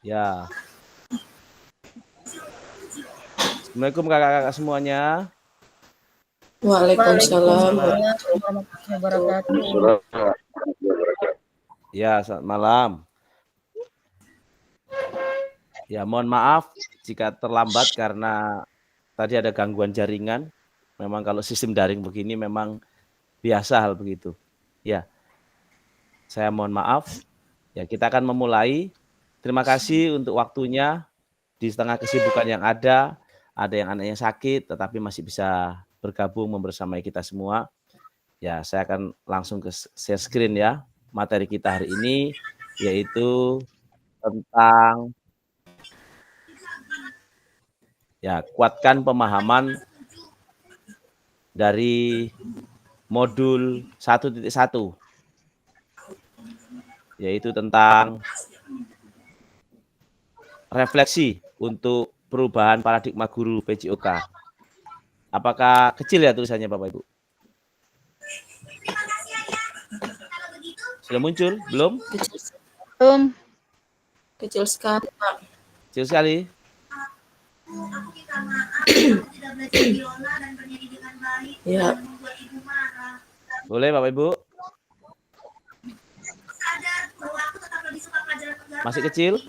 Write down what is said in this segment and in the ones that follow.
Ya. Assalamualaikum kakak-kakak semuanya. Waalaikumsalam warahmatullahi wabarakatuh. Ya, selamat malam. Ya, mohon maaf jika terlambat karena tadi ada gangguan jaringan. Memang kalau sistem daring begini memang biasa hal begitu. Ya, saya mohon maaf. Ya, kita akan memulai. Terima kasih untuk waktunya di tengah kesibukan yang ada yang anaknya sakit tetapi masih bisa bergabung membersamai kita semua. Ya, saya akan langsung ke share screen ya. Materi kita hari ini yaitu tentang ya, kuatkan pemahaman dari modul 1.1 yaitu tentang refleksi untuk perubahan paradigma guru PJOK. Apakah kecil ya tulisannya Bapak Ibu? Sudah muncul? Belum? Belum. Kecil sekali, Pak. Kecil sekali. Ya. Boleh Bapak Ibu? Masih kecil?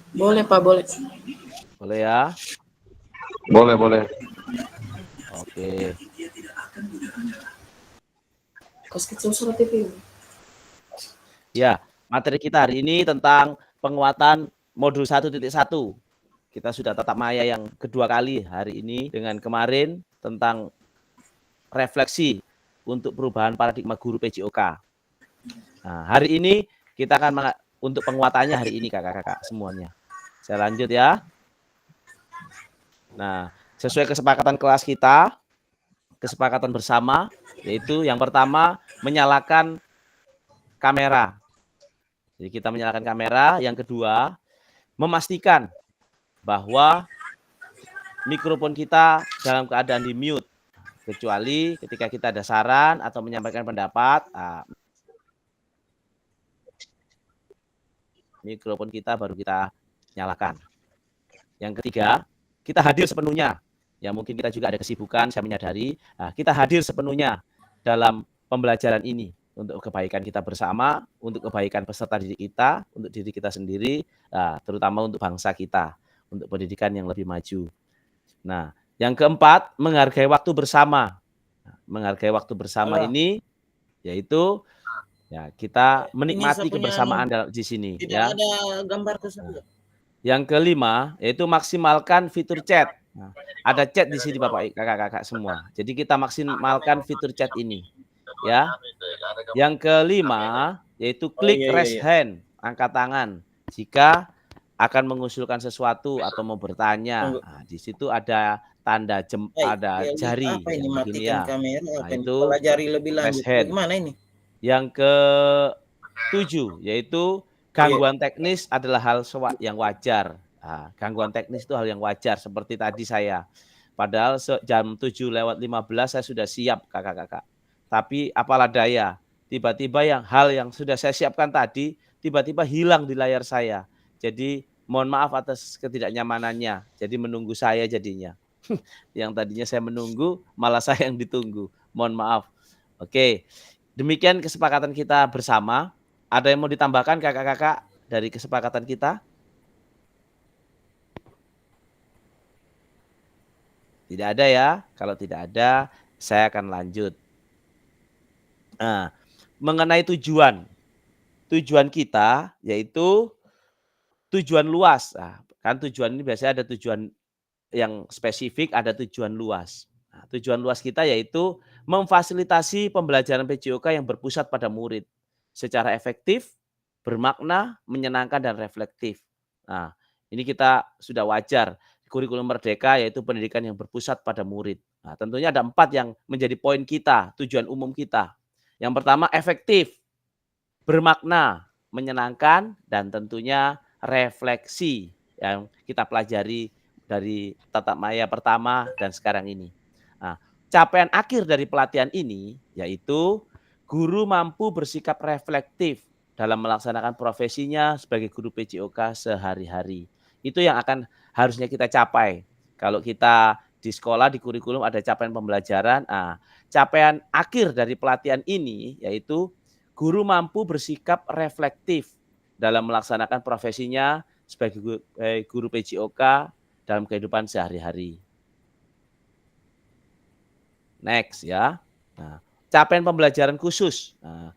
Boleh, Pak, boleh. Boleh ya? Boleh. Oke. Kas kecil surat TV. Ya, materi kita hari ini tentang penguatan modul 1.1. Kita sudah tatap maya yang kedua kali hari ini dengan kemarin tentang refleksi untuk perubahan paradigma guru PJOK. Nah, hari ini kita akan untuk penguatannya hari ini kakak-kakak semuanya. Saya lanjut ya. Nah, sesuai kesepakatan kelas kita, kesepakatan bersama, yaitu yang pertama menyalakan kamera. Jadi kita menyalakan kamera. Yang kedua, memastikan bahwa mikrofon kita dalam keadaan di mute. Kecuali ketika kita ada saran atau menyampaikan pendapat, mikrofon kita baru kita nyalakan. Yang ketiga, kita hadir sepenuhnya. Ya mungkin kita juga ada kesibukan, saya menyadari. Nah, kita hadir sepenuhnya dalam pembelajaran ini untuk kebaikan kita bersama, untuk kebaikan peserta didik kita, untuk diri kita sendiri, terutama untuk bangsa kita, untuk pendidikan yang lebih maju. Nah, yang keempat, menghargai waktu bersama. Menghargai waktu bersama ini, yaitu ya kita menikmati kebersamaan di sini. Tidak Ya. ada gambar tersebut. Yang kelima, yaitu maksimalkan fitur chat. Nah, ada chat di sini Bapak kakak-kakak semua. Jadi kita maksimalkan fitur chat ini. Ya. Yang kelima, yaitu klik raise hand, angkat tangan. Jika akan mengusulkan sesuatu atau mau bertanya. Nah, di situ ada tanda ada jari. Apa ini begini ya. kamera? Nah, Apa itu pelajari lebih lanjut. Bagaimana ini? Yang ke-7, yaitu gangguan teknis adalah hal yang wajar. Nah, gangguan teknis itu hal yang wajar. Seperti tadi saya. Padahal jam 7:15 saya sudah siap kakak-kakak. Tapi apalah daya. Tiba-tiba hal yang sudah saya siapkan tadi, tiba-tiba hilang di layar saya. Jadi mohon maaf atas ketidaknyamanannya. Jadi menunggu saya jadinya. Yang tadinya saya menunggu, malah saya yang ditunggu. Mohon maaf. Oke. Demikian kesepakatan kita bersama. Ada yang mau ditambahkan kakak-kakak dari kesepakatan kita? Tidak ada ya. Kalau tidak ada, saya akan lanjut. Nah, mengenai tujuan. Tujuan kita yaitu tujuan luas. Nah, kan tujuan ini biasanya ada tujuan yang spesifik, ada tujuan luas. Nah, tujuan luas kita yaitu memfasilitasi pembelajaran PJOK yang berpusat pada murid secara efektif, bermakna, menyenangkan, dan reflektif. Nah, ini kita sudah wajar. Kurikulum Merdeka yaitu pendidikan yang berpusat pada murid. Nah, tentunya ada 4 yang menjadi poin kita, tujuan umum kita. Yang pertama, efektif, bermakna, menyenangkan, dan tentunya refleksi yang kita pelajari dari tatap maya pertama dan sekarang ini. Nah, capaian akhir dari pelatihan ini yaitu guru mampu bersikap reflektif dalam melaksanakan profesinya sebagai guru PJOK sehari-hari. Itu yang akan harusnya kita capai. Kalau kita di sekolah, di kurikulum ada capaian pembelajaran, capaian akhir dari pelatihan ini yaitu guru mampu bersikap reflektif dalam melaksanakan profesinya sebagai guru PJOK dalam kehidupan sehari-hari. Next ya. Nah, capaian pembelajaran khusus. Nah,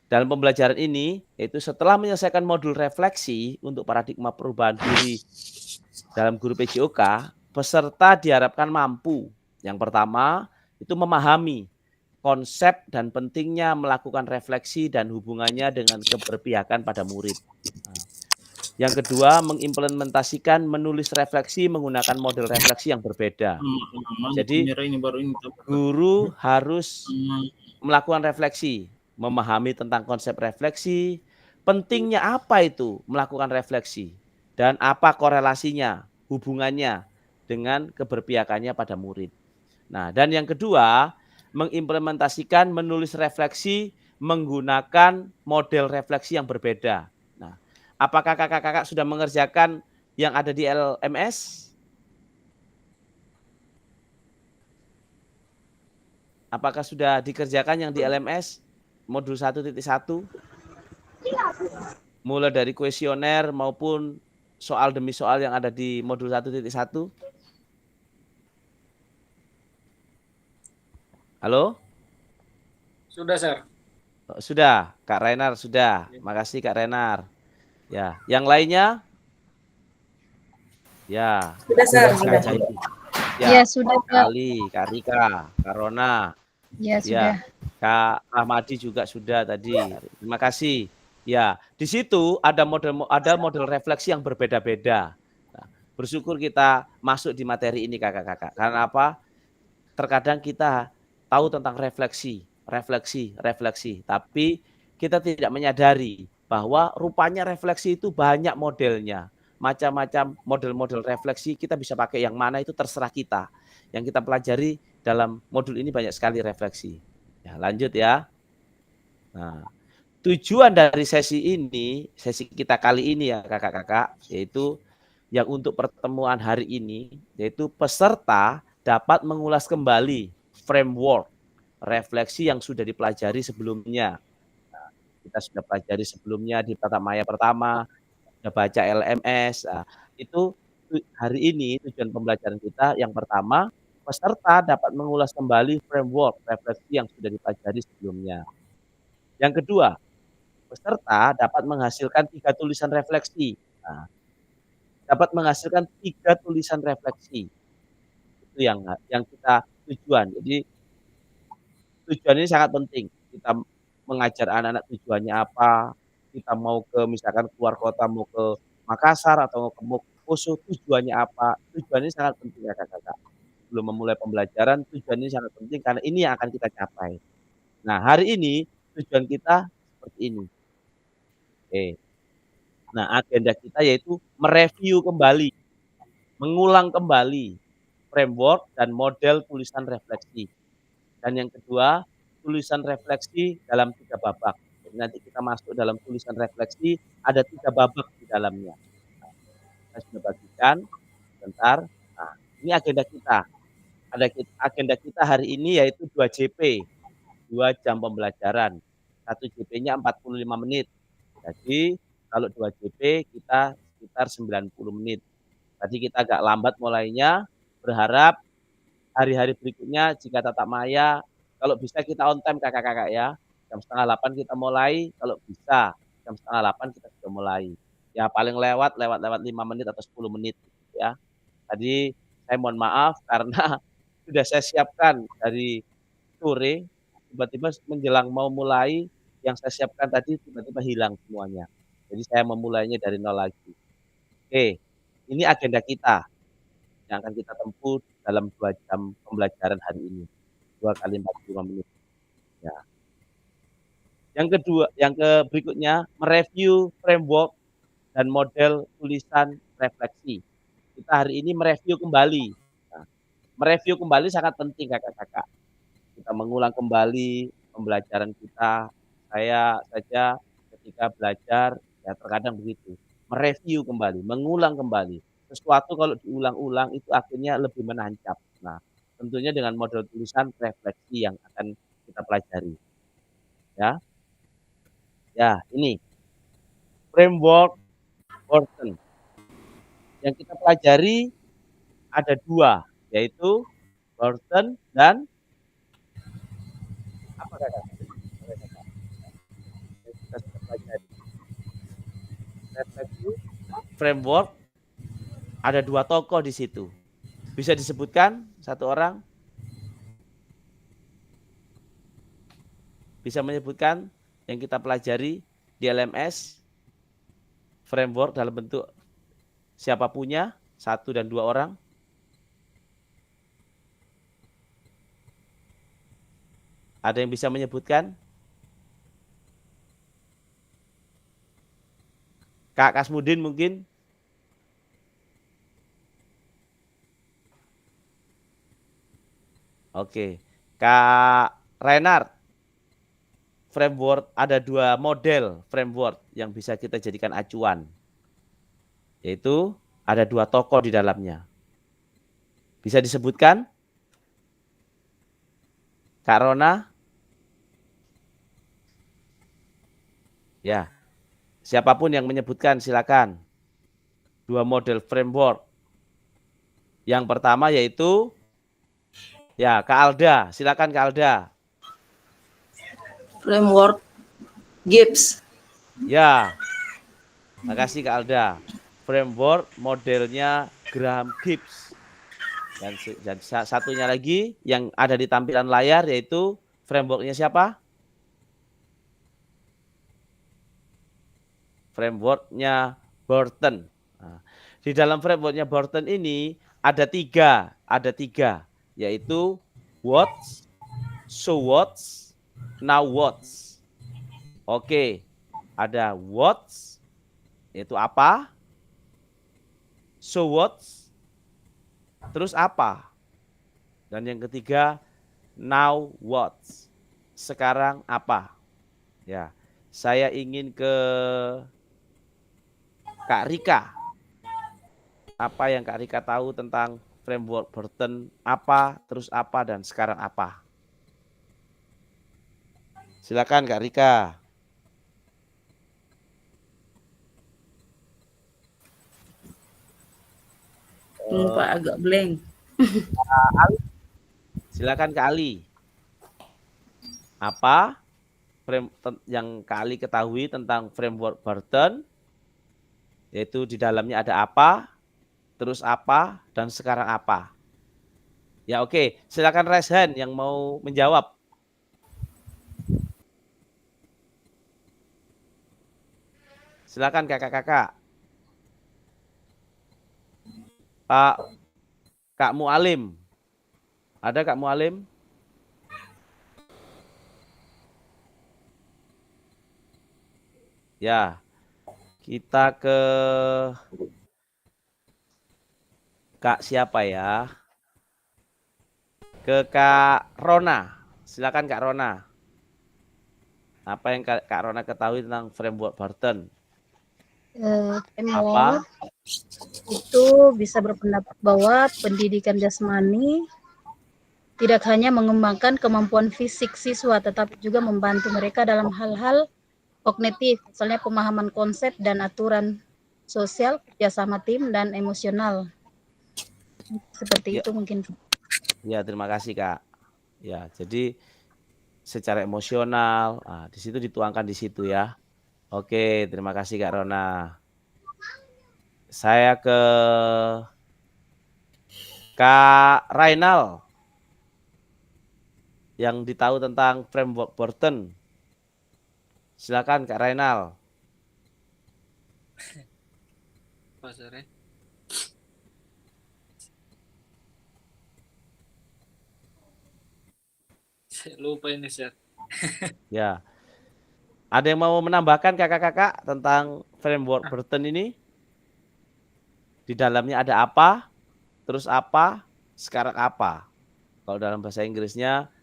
dalam pembelajaran ini, yaitu setelah menyelesaikan modul refleksi untuk paradigma perubahan diri dalam guru PJOK, peserta diharapkan mampu. Yang pertama, itu memahami konsep dan pentingnya melakukan refleksi dan hubungannya dengan keberpihakan pada murid. Nah, yang kedua, mengimplementasikan menulis refleksi menggunakan model refleksi yang berbeda. Jadi, guru harus melakukan refleksi, memahami tentang konsep refleksi, pentingnya apa itu melakukan refleksi, dan apa korelasinya, hubungannya dengan keberpihakannya pada murid. Nah, dan yang kedua, mengimplementasikan menulis refleksi menggunakan model refleksi yang berbeda. Nah, apakah kakak-kakak sudah mengerjakan yang ada di LMS? Apakah sudah dikerjakan yang di LMS modul 1.1? Mulai dari kuesioner maupun soal demi soal yang ada di modul 1.1? Halo? Sudah, Sir. Sudah, Kak Renar sudah. Makasih Kak Renar. Ya, yang lainnya? Ya. Sudah, Sir. Sudah. Ya, sudah, Kak. Kali, Kak Rika, Kak Rona. Ya, sudah. Kak Ahmadi juga sudah tadi. Terima kasih. Ya, di situ ada model refleksi yang berbeda-beda. Nah, bersyukur kita masuk di materi ini kakak-kakak. Karena apa? Terkadang kita tahu tentang refleksi, tapi kita tidak menyadari bahwa rupanya refleksi itu banyak modelnya. Macam-macam model-model refleksi, kita bisa pakai yang mana itu terserah kita. Yang kita pelajari dalam modul ini banyak sekali refleksi. Ya, lanjut ya. Nah, tujuan dari sesi kita kali ini ya kakak-kakak, yaitu yang untuk pertemuan hari ini, yaitu peserta dapat mengulas kembali framework refleksi yang sudah dipelajari sebelumnya. Nah, kita sudah pelajari sebelumnya di Tatamaya pertama, sudah baca LMS. Nah, itu hari ini tujuan pembelajaran kita yang pertama, peserta dapat mengulas kembali framework refleksi yang sudah dipelajari sebelumnya. Yang kedua, peserta dapat menghasilkan 3 tulisan refleksi. Nah, dapat menghasilkan 3 tulisan refleksi. Itu yang kita tujuan. Jadi tujuan ini sangat penting. Kita mengajar anak-anak tujuannya apa, kita mau ke misalkan keluar kota, mau ke Makassar atau mau ke Poso, tujuannya apa. Tujuan ini sangat penting ya kakak-kakak. Sebelum memulai pembelajaran, tujuan ini sangat penting karena ini yang akan kita capai. Nah, hari ini tujuan kita seperti ini. Oke. Nah, agenda kita yaitu mereview kembali, mengulang kembali framework dan model tulisan refleksi. Dan yang kedua, tulisan refleksi dalam 3 babak. Jadi nanti kita masuk dalam tulisan refleksi, ada 3 babak di dalamnya. Nah, saya sudah bagikan, sebentar. Nah, ini agenda kita. Agenda kita hari ini yaitu 2 JP, 2 jam pembelajaran. 1 JP-nya 45 menit. Jadi, kalau 2 JP kita sekitar 90 menit. Tadi kita agak lambat mulainya, berharap hari-hari berikutnya jika tatap maya, kalau bisa kita on time kakak-kakak ya. Jam 7:30 kita mulai, kalau bisa jam 7:30 kita sudah mulai. Ya paling lewat 5 menit atau 10 menit ya. Tadi saya mohon maaf karena sudah saya siapkan dari sore, tiba-tiba menjelang mau mulai, yang saya siapkan tadi tiba-tiba hilang semuanya. Jadi saya memulainya dari nol lagi. Oke, ini agenda kita yang akan kita tempuh dalam 2 jam pembelajaran hari ini. 2 kali 45 menit. Ya. Yang berikutnya, mereview framework dan model tulisan refleksi. Kita hari ini mereview kembali. Nah, mereview kembali sangat penting kakak-kakak. Kita mengulang kembali pembelajaran kita. Saya saja ketika ketika belajar ya terkadang begitu, mereview kembali, mengulang kembali. Sesuatu kalau diulang-ulang itu akhirnya lebih menancap. Nah, tentunya dengan model tulisan refleksi yang akan kita pelajari, ya. Ya, ini framework Burton. Yang kita pelajari ada 2, yaitu Burton dan apa Kakak? Yang kita sudah pelajari. Refleksi framework ada 2 tokoh di situ. Bisa disebutkan satu orang? Bisa menyebutkan yang kita pelajari di LMS framework dalam bentuk siapa punya 1 dan 2 orang? Ada yang bisa menyebutkan? Kak Kasmudin mungkin? Oke. Kak Renard, framework ada 2 model framework yang bisa kita jadikan acuan. Yaitu ada 2 tokoh di dalamnya. Bisa disebutkan? Kak Rona? Ya. Siapapun yang menyebutkan silakan. 2 model framework. Yang pertama yaitu ya Kak Alda, silakan Kak Alda. Framework Gibbs. Ya. Makasih Kak Alda. Framework modelnya Graham Gibbs. Dan satunya lagi yang ada di tampilan layar yaitu frameworknya siapa? Frameworknya Burton. Nah, di dalam frameworknya Burton ini ada tiga, yaitu what, so what, now what. Oke, ada what, yaitu apa, so what, terus apa, dan yang ketiga now what, sekarang apa. Ya, saya ingin ke Kak Rika. Apa yang Kak Rika tahu tentang framework Burton, apa, terus apa, dan sekarang apa? Silakan Kak Rika. Pak agak blank. Silakan Kak Ali. Apa yang Kak Ali ketahui tentang framework Burton? Yaitu di dalamnya ada apa, terus apa, dan sekarang apa. Ya oke, silakan raise hand yang mau menjawab. Silakan kakak-kakak. Kak Mualim. Ada Kak Mualim? Ya, kita ke Kak siapa ya? Ke Kak Rona. Silakan Kak Rona. Apa yang Kak Rona ketahui tentang framework Burton? Framework itu bisa berpendapat bahwa pendidikan jasmani tidak hanya mengembangkan kemampuan fisik siswa, tetapi juga membantu mereka dalam hal-hal kognitif, misalnya pemahaman konsep dan aturan sosial, kerjasama tim, dan emosional. Seperti itu mungkin. Ya, terima kasih Kak. Ya, jadi secara emosional, di situ dituangkan di situ ya. Oke, terima kasih Kak Rona. Saya ke Kak Rainal yang ditahu tentang framework Burton. Silakan Kak Rainal. Pak Sore. Saya lupa ini, Sir. Ya. Ada yang mau menambahkan kakak-kakak tentang framework Burton ini? Di dalamnya ada apa? Terus apa? Sekarang apa? Kalau dalam bahasa Inggrisnya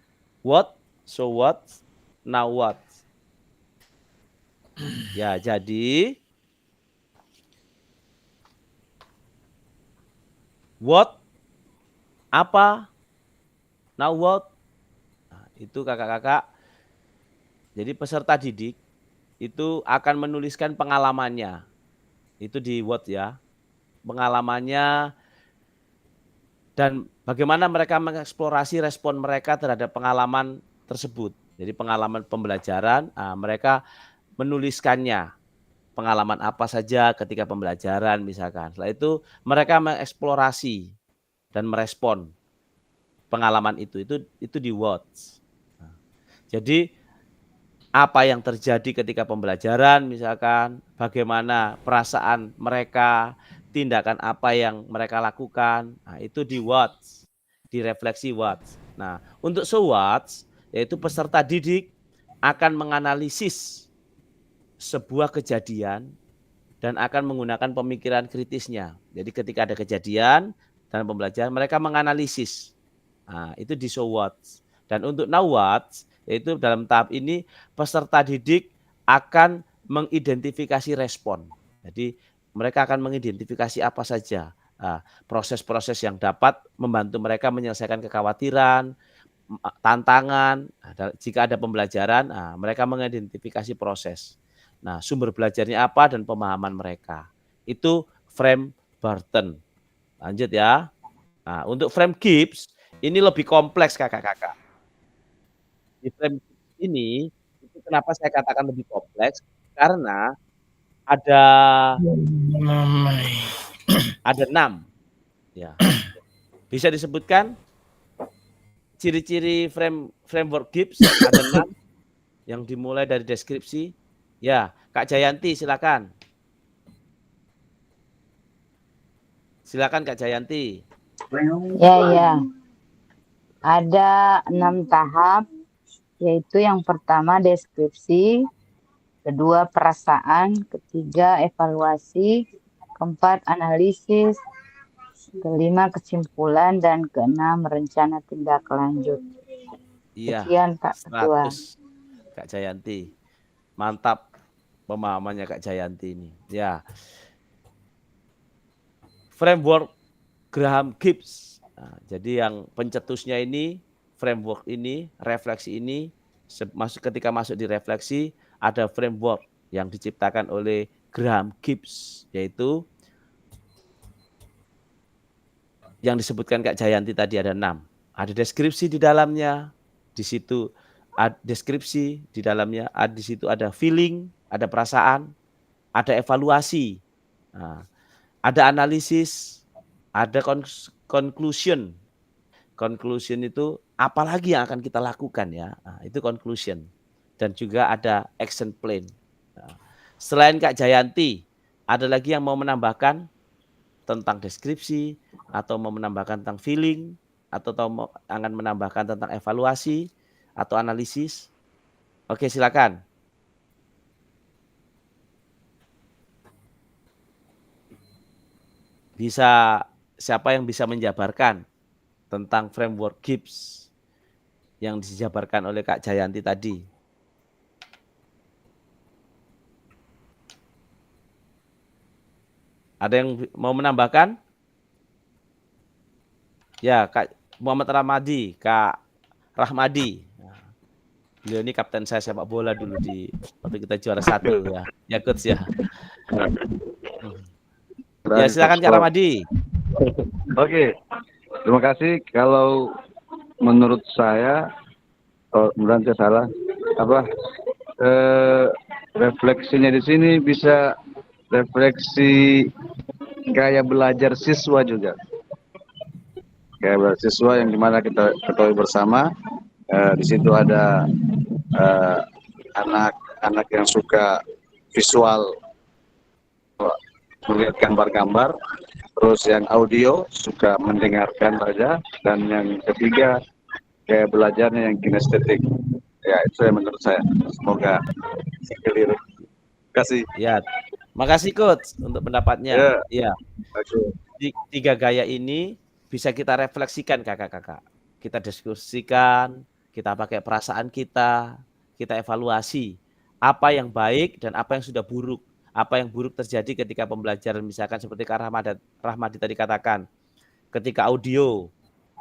what, so what, now what. Ya, jadi what, apa, now what. Nah, itu kakak-kakak. Jadi peserta didik itu akan menuliskan pengalamannya. Itu di what ya. Pengalamannya dan bagaimana mereka mengeksplorasi respon mereka terhadap pengalaman tersebut. Jadi pengalaman pembelajaran, mereka menuliskannya. Pengalaman apa saja ketika pembelajaran misalkan. Setelah itu mereka mengeksplorasi dan merespon pengalaman itu di words. Jadi apa yang terjadi ketika pembelajaran misalkan, bagaimana perasaan mereka, tindakan apa yang mereka lakukan, nah, itu di words, di refleksi words. Nah, untuk words, yaitu peserta didik akan menganalisis sebuah kejadian dan akan menggunakan pemikiran kritisnya. Jadi ketika ada kejadian dan pembelajaran, mereka menganalisis. Nah, itu di words. Dan untuk now words, yaitu dalam tahap ini peserta didik akan mengidentifikasi respon. Jadi mereka akan mengidentifikasi apa saja proses-proses yang dapat membantu mereka menyelesaikan kekhawatiran, tantangan. Jika ada pembelajaran, mereka mengidentifikasi proses. Nah, sumber belajarnya apa dan pemahaman mereka. Itu frame Barton. Lanjut ya. Nah, untuk frame Gibbs ini lebih kompleks kakak-kakak. Di frame ini, itu kenapa saya katakan lebih kompleks? Karena ada 6. Ya. Bisa disebutkan ciri-ciri framework Gibbs ada 6 yang dimulai dari deskripsi. Ya, Kak Jayanti silakan. Silakan Kak Jayanti. Ya. Ada 6 tahap, yaitu yang pertama deskripsi, kedua perasaan, ketiga evaluasi, keempat analisis, kelima kesimpulan, dan keenam rencana tindak lanjut. Iya. Sekian Pak Ketua. Kak Jayanti. Mantap pemahamannya Kak Jayanti ini. Ya. Framework Graham Gibbs. Nah, jadi yang pencetusnya ini, framework ini, refleksi ini, ketika masuk di refleksi, ada framework yang diciptakan oleh Graham Gibbs, yaitu yang disebutkan Kak Jayanti tadi ada 6. Ada deskripsi di dalamnya, di situ ada deskripsi di dalamnya, di situ ada feeling, ada perasaan, ada evaluasi, ada analisis, ada conclusion. Conclusion itu apalagi yang akan kita lakukan ya, itu conclusion. Dan juga ada action plan. Selain Kak Jayanti, ada lagi yang mau menambahkan tentang deskripsi, atau mau menambahkan tentang feeling, atau akan menambahkan tentang evaluasi, atau analisis? Oke, silakan. Siapa yang bisa menjabarkan tentang framework Gibbs yang dijabarkan oleh Kak Jayanti tadi? Ada yang mau menambahkan? Ya, Kak Muhammad Rahmadi, Kak Rahmadi. Beliau ini kapten saya sepak bola dulu waktu kita juara 1 ya. Ya coach ya. Ya silakan Kak Rahmadi. Oke, terima kasih. Kalau menurut saya, mudah-mudahan saya salah, refleksinya di sini bisa refleksi gaya belajar siswa juga. Gaya belajar siswa yang dimana kita ketahui bersama, di situ ada anak-anak yang suka visual, melihat gambar-gambar, terus yang audio suka mendengarkan saja, dan yang ketiga gaya belajarnya yang kinestetik. Ya, itu yang menurut saya. Semoga keliru. Terima kasih. Ya, makasih coach untuk pendapatnya. Ya. Di 3 gaya ini bisa kita refleksikan kakak-kakak. Kita diskusikan, kita pakai perasaan kita evaluasi. apa yang baik dan apa yang sudah buruk. Apa yang buruk terjadi ketika pembelajaran, misalkan seperti Kak Rahmadi tadi katakan, ketika audio,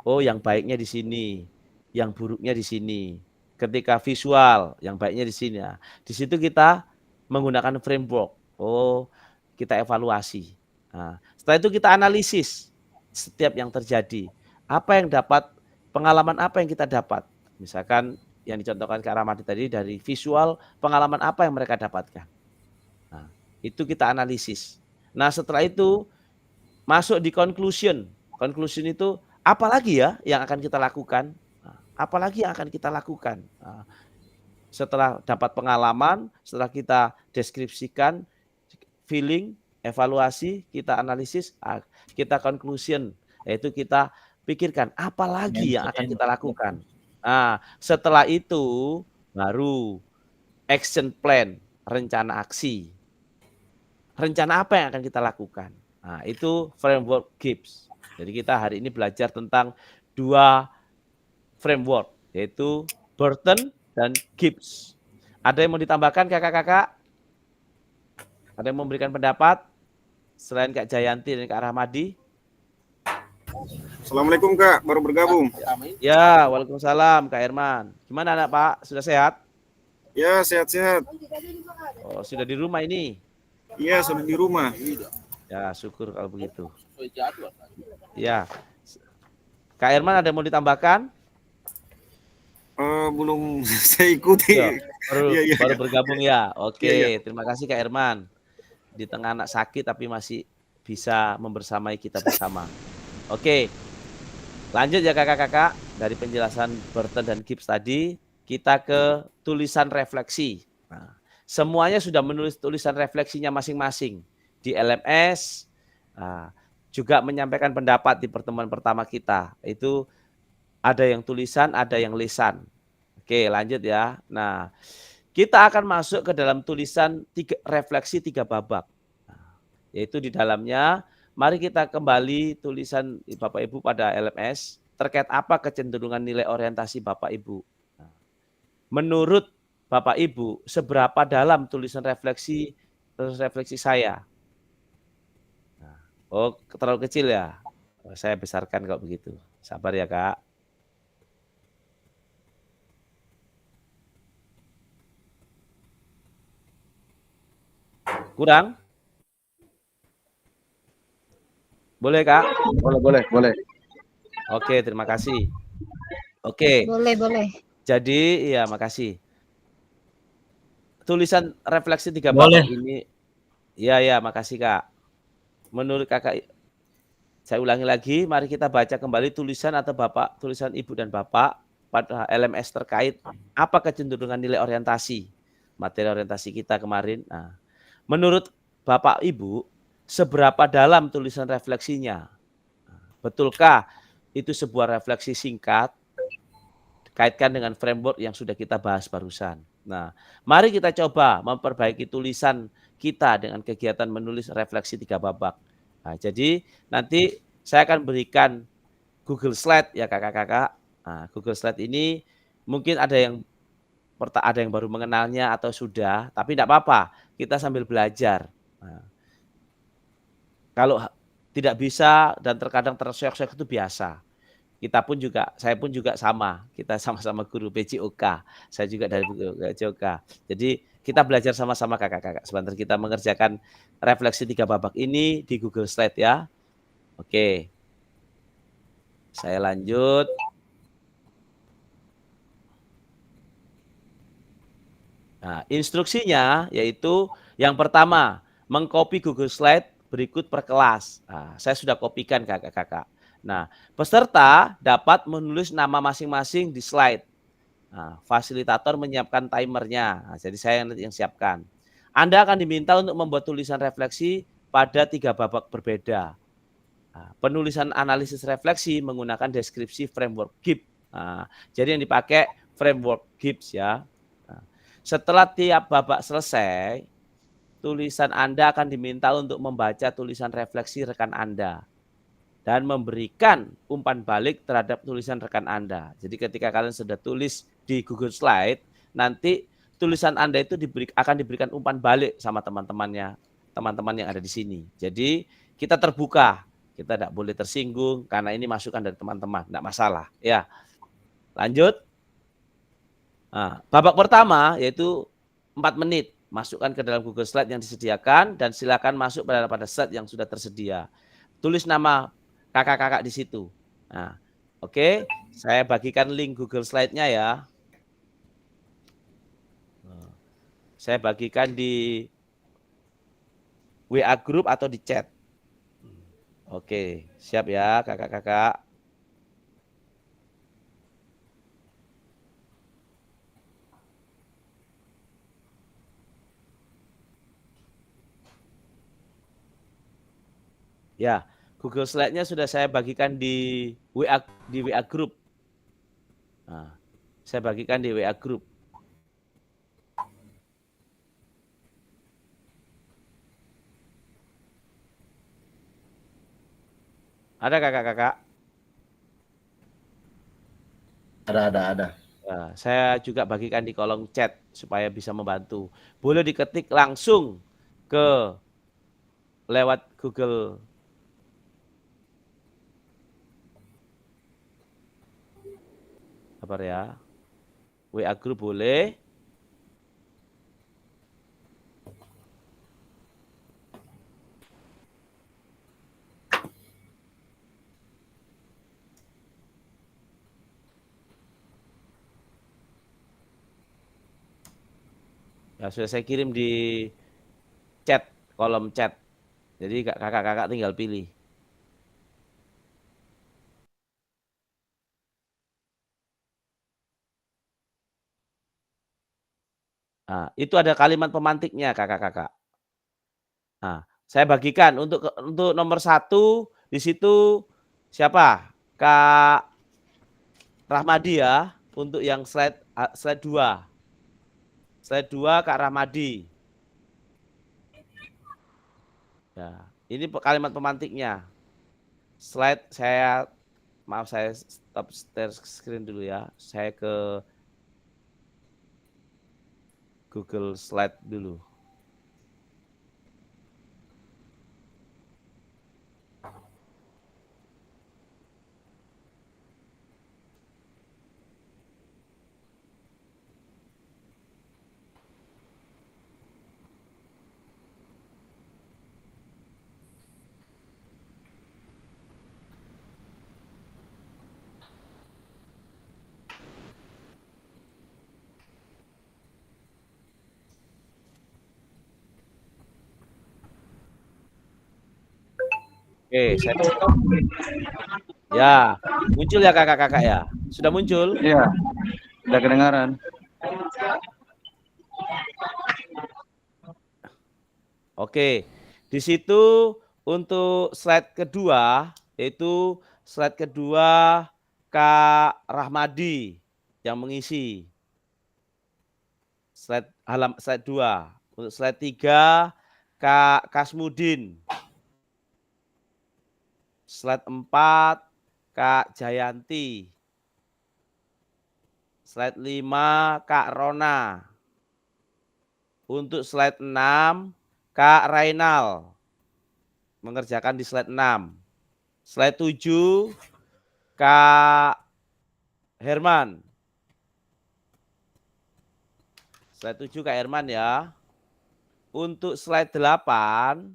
oh yang baiknya di sini, yang buruknya di sini. Ketika visual, yang baiknya di sini. Nah, di situ kita menggunakan framework. Oh, kita evaluasi. Nah, setelah itu kita analisis setiap yang terjadi. Apa yang dapat, pengalaman apa yang kita dapat. Misalkan yang dicontohkan Kak Rahmadi tadi dari visual, pengalaman apa yang mereka dapatkan. Nah, itu kita analisis. Nah, setelah itu masuk di conclusion. Conclusion itu apa lagi ya yang akan kita lakukan? Apalagi yang akan kita lakukan? Setelah dapat pengalaman, setelah kita deskripsikan, feeling, evaluasi, kita analisis, kita conclusion, yaitu kita pikirkan apa lagi yang akan kita lakukan. Nah, setelah itu baru action plan, rencana aksi. Rencana apa yang akan kita lakukan? Nah, itu framework GIPS. Jadi kita hari ini belajar tentang 2 framework, yaitu Burton dan GIPS. Ada yang mau ditambahkan kakak-kakak? Ada yang memberikan pendapat? Selain Kak Jayanti dan Kak Rahmadi? Assalamualaikum Kak, baru bergabung. Ya, waalaikumsalam Kak Herman. Gimana anak Pak? Sudah sehat? Ya, sehat-sehat. Oh, sudah di rumah ini? Iya, sudah di rumah. Ya, syukur kalau begitu. Ya. Kak Herman ada yang mau ditambahkan? Belum saya ikuti. Ya, baru bergabung ya. Oke, Ya. Terima kasih Kak Herman. Di tengah anak sakit tapi masih bisa membersamai kita bersama. Oke, lanjut ya kakak-kakak. Dari penjelasan Burton dan GIPS tadi, kita ke tulisan refleksi. Nah, semuanya sudah menulis tulisan refleksinya masing-masing. Di LMS, juga menyampaikan pendapat di pertemuan pertama kita. Itu ada yang tulisan, ada yang lisan. Oke, lanjut ya. Nah, kita akan masuk ke dalam tulisan refleksi 3 babak. Yaitu di dalamnya, mari kita kembali tulisan Bapak Ibu pada LMS, terkait apa kecenderungan nilai orientasi Bapak Ibu. Menurut Bapak Ibu, seberapa dalam tulisan refleksi saya? Oh, terlalu kecil ya? Saya besarkan kalau begitu. Sabar ya, Kak. Kurang? Boleh, Kak? Boleh. Oke, terima kasih. Oke. Boleh. Jadi, ya makasih. Tulisan refleksi 3 babak ini, ya makasih Kak. Menurut Kakak, saya ulangi lagi, mari kita baca kembali tulisan atau Bapak, tulisan Ibu dan Bapak pada LMS terkait apa kecenderungan nilai orientasi, materi orientasi kita kemarin. Nah, menurut Bapak Ibu, seberapa dalam tulisan refleksinya? Betulkah itu sebuah refleksi singkat? Kaitkan dengan framework yang sudah kita bahas barusan. Nah, mari kita coba memperbaiki tulisan kita dengan kegiatan menulis refleksi 3 babak. Nah, jadi nanti saya akan berikan Google Slide ya kakak-kakak. Nah, Google Slide ini mungkin ada yang baru mengenalnya atau sudah, tapi tidak apa-apa, kita sambil belajar. Nah, kalau tidak bisa dan terkadang terseok-seok itu biasa. Saya pun juga sama. Kita sama-sama guru PJOK. Saya juga dari PJOK. Jadi kita belajar sama-sama kakak-kakak. Sebentar kita mengerjakan refleksi 3 babak ini di Google Slide ya. Oke. Saya lanjut. Nah, instruksinya yaitu yang pertama, mengcopy Google Slide berikut per kelas. Nah, saya sudah kopikan kakak-kakak. Nah, peserta dapat menulis nama masing-masing di slide. Nah, fasilitator menyiapkan timernya. Nah, jadi saya yang siapkan. Anda akan diminta untuk membuat tulisan refleksi pada 3 babak berbeda. Nah, penulisan analisis refleksi menggunakan deskripsi framework GIPS. Nah, jadi yang dipakai framework GIPS ya. Nah, setelah tiap babak selesai, tulisan Anda akan diminta untuk membaca tulisan refleksi rekan Anda dan memberikan umpan balik terhadap tulisan rekan Anda. Jadi ketika kalian sudah tulis di Google Slide, nanti tulisan Anda itu akan diberikan umpan balik sama teman-teman yang ada di sini. Jadi kita terbuka, kita tidak boleh tersinggung karena ini masukan dari teman-teman, tidak masalah. Ya, lanjut. Nah, babak pertama yaitu 4 menit. Masukkan ke dalam Google Slide yang disediakan dan silakan masuk pada slide yang sudah tersedia. Tulis nama kakak-kakak di situ. Nah, oke, saya bagikan link Google Slide-nya ya. Saya bagikan di WA group atau di chat. Oke, siap ya kakak-kakak. Ya, Google Slide-nya sudah saya bagikan di WA group. Nah, saya bagikan di WA group. Ada kakak-kakak? Ada. Nah, saya juga bagikan di kolom chat supaya bisa membantu. Boleh diketik langsung ke lewat Google. Apa ya? WA group boleh. Ya, sudah saya kirim di chat, kolom chat. Jadi kakak-kakak tinggal pilih. Nah, itu ada kalimat pemantiknya kakak-kakak. Nah, saya bagikan untuk nomor 1 di situ siapa? Kak Rahmadi ya, untuk yang slide 2. Slide 2 Kak Rahmadi. Ya, ini kalimat pemantiknya. Slide saya stop share screen dulu ya. Saya ke Google Slide dulu. Oke, ya, muncul ya kakak-kakak ya? Sudah muncul? Iya, sudah kedengaran. Oke, di situ untuk slide kedua, yaitu slide kedua Kak Rahmadi yang mengisi. Slide 2. Untuk slide 3 Kak Kasmudin. Slide 4 Kak Jayanti. Slide 5 Kak Rona. Untuk slide 6 Kak Rainal. Mengerjakan di slide 6. Slide 7 Kak Herman. Slide 7 Kak Herman ya. Untuk slide 8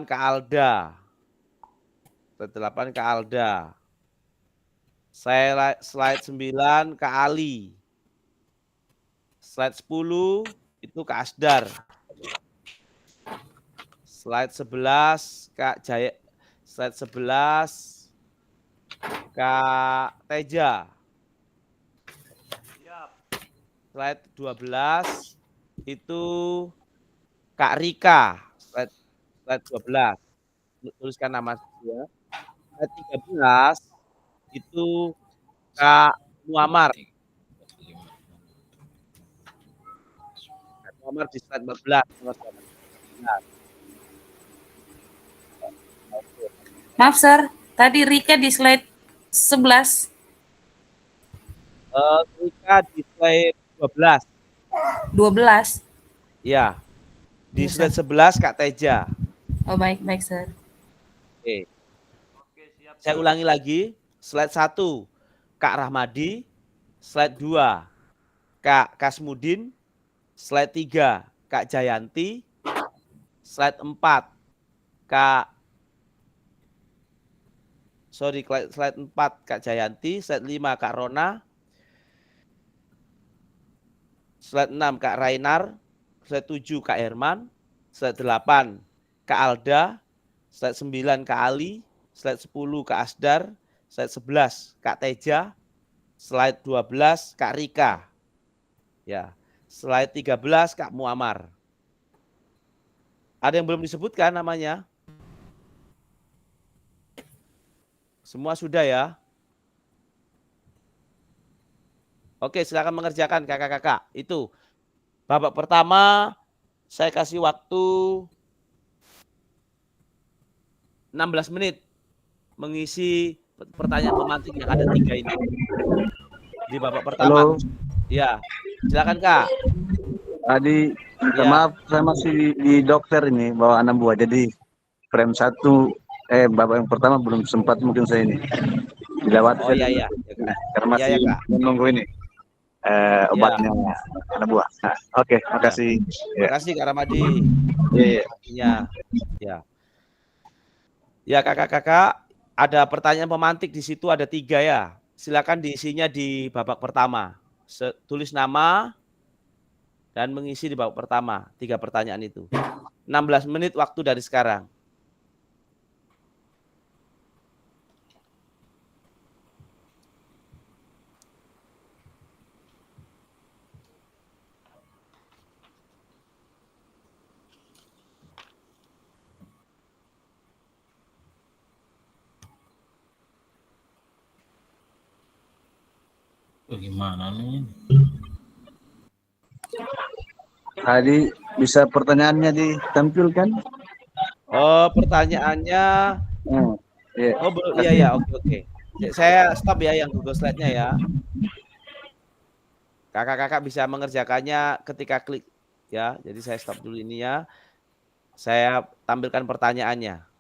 Kak Alda. Slide 8 Kak Alda. Slide 9 Kak Ali. Slide 10 itu Kak Asdar. Slide 11 Kak Jaya. Slide 11 Kak Teja. Slide 12 itu Kak Rika. Slide 12. Tuliskan nama saya. Slide 13 itu Kak Muammar. Kak Muammar di slide 14. Maaf, Sir. Tadi Rika di slide 11. Rika di slide 12. 12. Ya. Di Iya, slide 11 Kak Teja. Oh, baik, sir. Oke. Saya ulangi lagi. Slide 1 Kak Rahmadi. Slide 2 Kak Kasmudin. Slide 3 Kak Jayanti. Slide 4 slide 4 Kak Jayanti. Slide 5 Kak Rona. Slide 6 Kak Rainar. Slide 7 Kak Herman. Slide 8 Kak Alda. Slide 9 Kak Ali. Slide 10 Kak Asdar. Slide 11 Kak Teja. Slide 12 Kak Rika. Ya. Slide 13 Kak Muammar. Ada yang belum disebutkan namanya? Semua sudah ya? Oke, silakan mengerjakan kakak-kakak. Itu babak pertama saya kasih waktu 16 menit mengisi pertanyaan pemantik yang ada 3 ini. Di babak pertama. Halo. Ya, silakan Kak. Tadi minta Ya. maaf, saya masih di dokter ini bawa anak buah. Jadi frame 1 babak yang pertama belum sempat mungkin saya ini. Dilewati Oh saya iya. karena masih Iya, Kak. menunggu ini obatnya anak buah. Nah, oke, makasih. Terima kasih Kak Ramadi. Iya. Ya kakak-kakak, ada pertanyaan pemantik di situ ada 3 ya. Silakan diisinya di babak pertama. Tulis nama dan mengisi di babak pertama 3 pertanyaan itu. 16 menit waktu dari sekarang. Bagaimana nih? Tadi bisa pertanyaannya ditampilkan? Oh, pertanyaannya. Iya. Oh, iya, oke. Saya stop ya yang Google Slide-nya ya. Kakak-kakak bisa mengerjakannya ketika klik ya. Jadi saya stop dulu ini ya. Saya tampilkan pertanyaannya.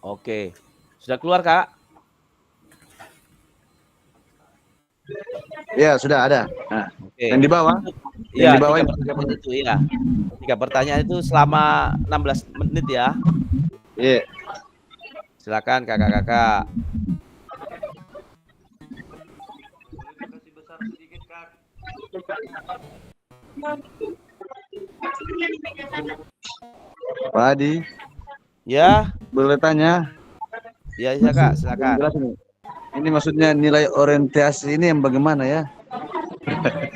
Oke. Sudah keluar, Kak? Ya, sudah ada. Nah, Oke. yang di bawah? Iya, Yang di bawah 3 pertanyaan itu ya. 3 pertanyaan itu selama 16 menit ya. Iya. Silakan kakak-kakak. Pak Adi, Ya, boleh tanya? ya Kak, silakan. Jelas ini maksudnya nilai orientasi ini yang bagaimana ya?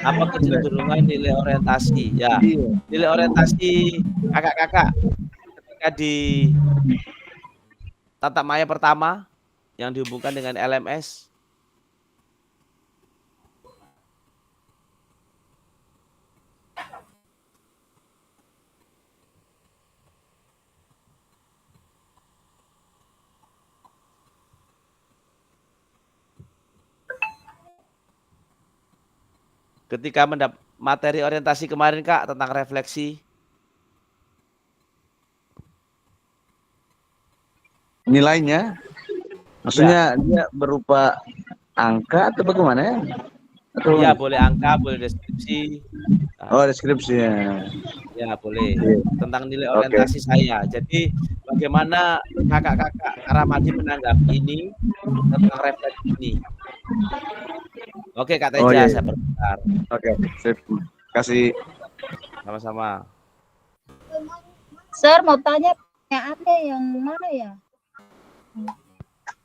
Apa kecenderungan nilai orientasi? Ya, nilai orientasi kakak-kakak ketika di tatap maya pertama yang dihubungkan dengan LMS. Ketika mendapat materi orientasi kemarin Kak tentang refleksi. Nilainya? Maksudnya dia berupa angka atau bagaimana ya? Atau... Iya, boleh angka, boleh deskripsi. Oh, deskripsinya. Ya, boleh. Tentang nilai orientasi saya. Jadi bagaimana kakak-kakak Ramadi menanggapi ini tentang refleksi ini? Oke, Kak Teja, saya berbentar. Oke, sip. Kasih. Sama-sama. Sir, mau tanya pertanyaannya yang mana ya?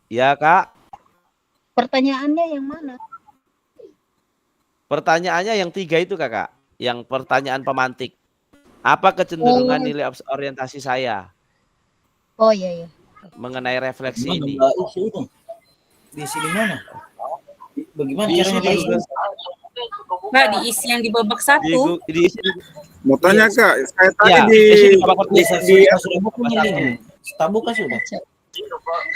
Ya, Kak. Pertanyaannya yang mana? Pertanyaannya yang 3 itu, Kakak. Yang pertanyaan pemantik. Apa kecenderungan nilai orientasi saya? Oh iya. Mengenai refleksi ini. Di sini mana? Bagaimana Diisi caranya di Pak? Nggak diisi yang di babak satu. Diisi Mau tanya Kak, saya tadi ya, di diisi di babak pertama. Sudah buka ini. Tak buka sudah.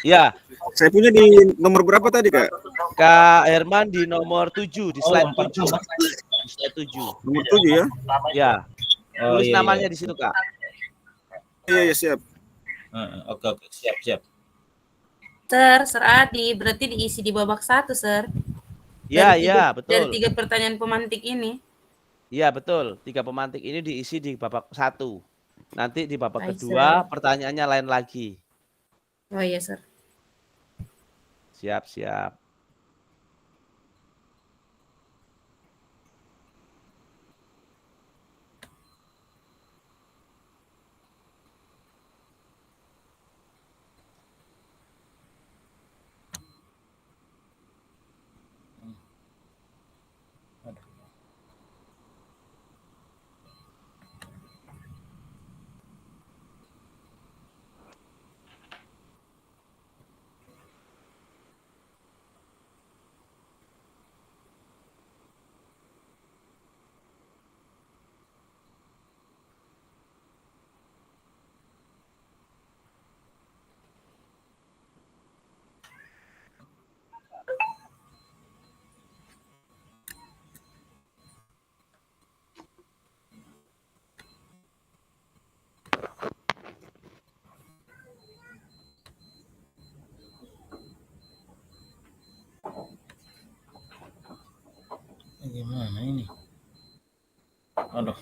Ya, saya punya di nomor berapa tadi Kak? Kak Herman di nomor 7, di slide nomor 7. Di slide 7. Nomor 7 ya? Ya. Oh, Tulis iya, namanya iya. di situ, Kak. Iya, siap. Oke, siap. Sir Adi, berarti diisi di babak satu, Sir. Ya, Dari ya, Dari betul. 3 pertanyaan pemantik ini. Iya, betul. 3 pemantik ini diisi di babak 1. Nanti di babak Baik, kedua Sir. pertanyaannya lain lagi. Oh iya, Sir. Siap. Gimana ini? Aduh.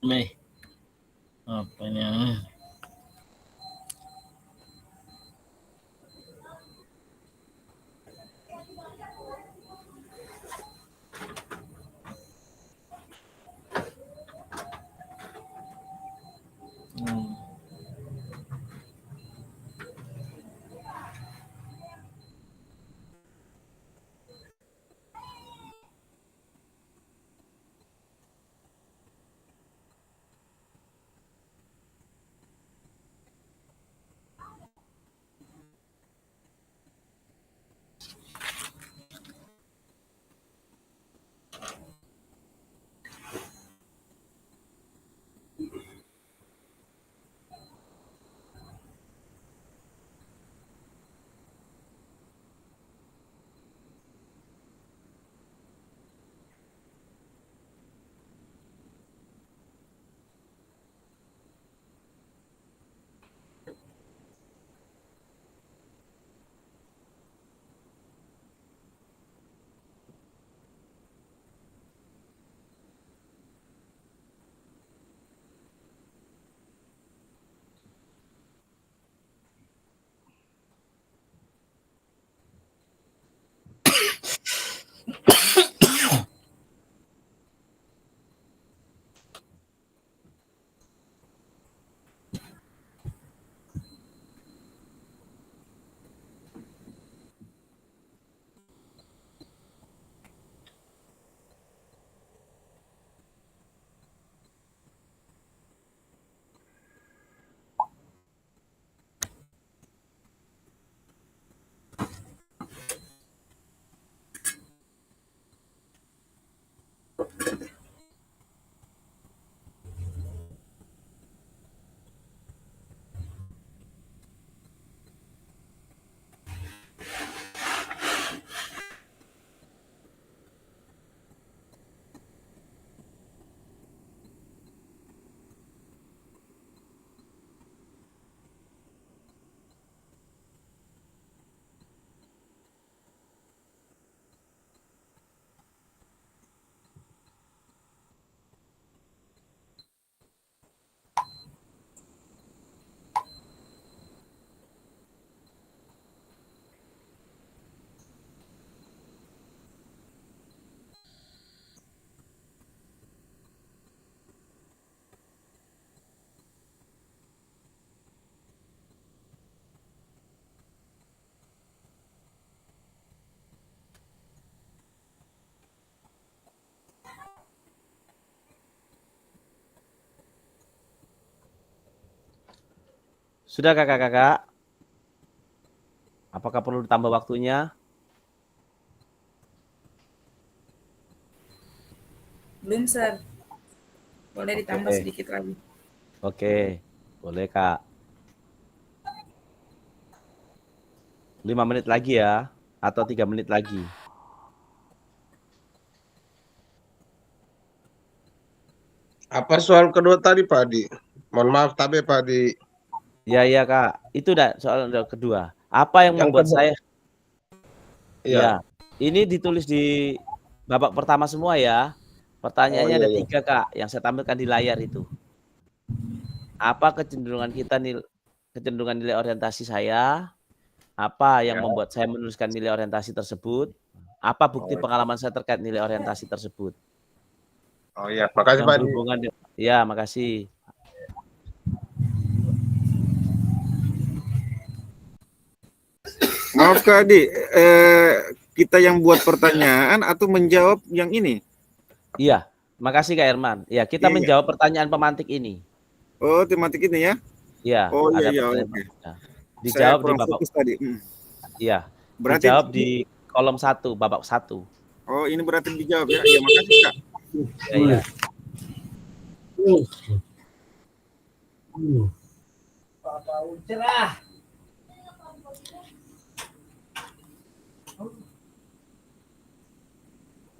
Nih. Apa ini? Sudah kakak-kakak? Apakah perlu ditambah waktunya? Belum, Sir. Boleh ditambah Oke. sedikit lagi. Oke, boleh Kak. 5 menit lagi ya, atau 3 menit lagi. Apa soal kedua tadi, Pak Adi? Mohon maaf, tapi Pak Adi. Iya Kak, itu dah soal kedua. Apa yang membuat kedua. saya? Iya. Ya, ini ditulis di babak pertama semua ya. Pertanyaannya Oh, iya, ada iya. 3 Kak, yang saya tampilkan di layar itu. Apa kecenderungan nilai orientasi saya? Apa yang Ya. membuat saya menuliskan nilai orientasi tersebut? Apa bukti pengalaman saya terkait nilai orientasi tersebut? Oh iya, makasih Yang Pak Adi. berhubungan ya, makasih. Maaf Kak Adi, kita yang buat pertanyaan atau menjawab yang ini? Iya, makasih Kak Herman. Ya, kita Iya. menjawab pertanyaan pemantik ini. Oh, tematik ini ya? Iya, Oh ada iya, pertanyaan. oke. Dijawab Saya di kurang babak. fokus tadi. Iya, Berarti dijawab di kolom 1, babak 1. Oh, ini berarti dijawab ya. Iya, makasih Kak. Iya.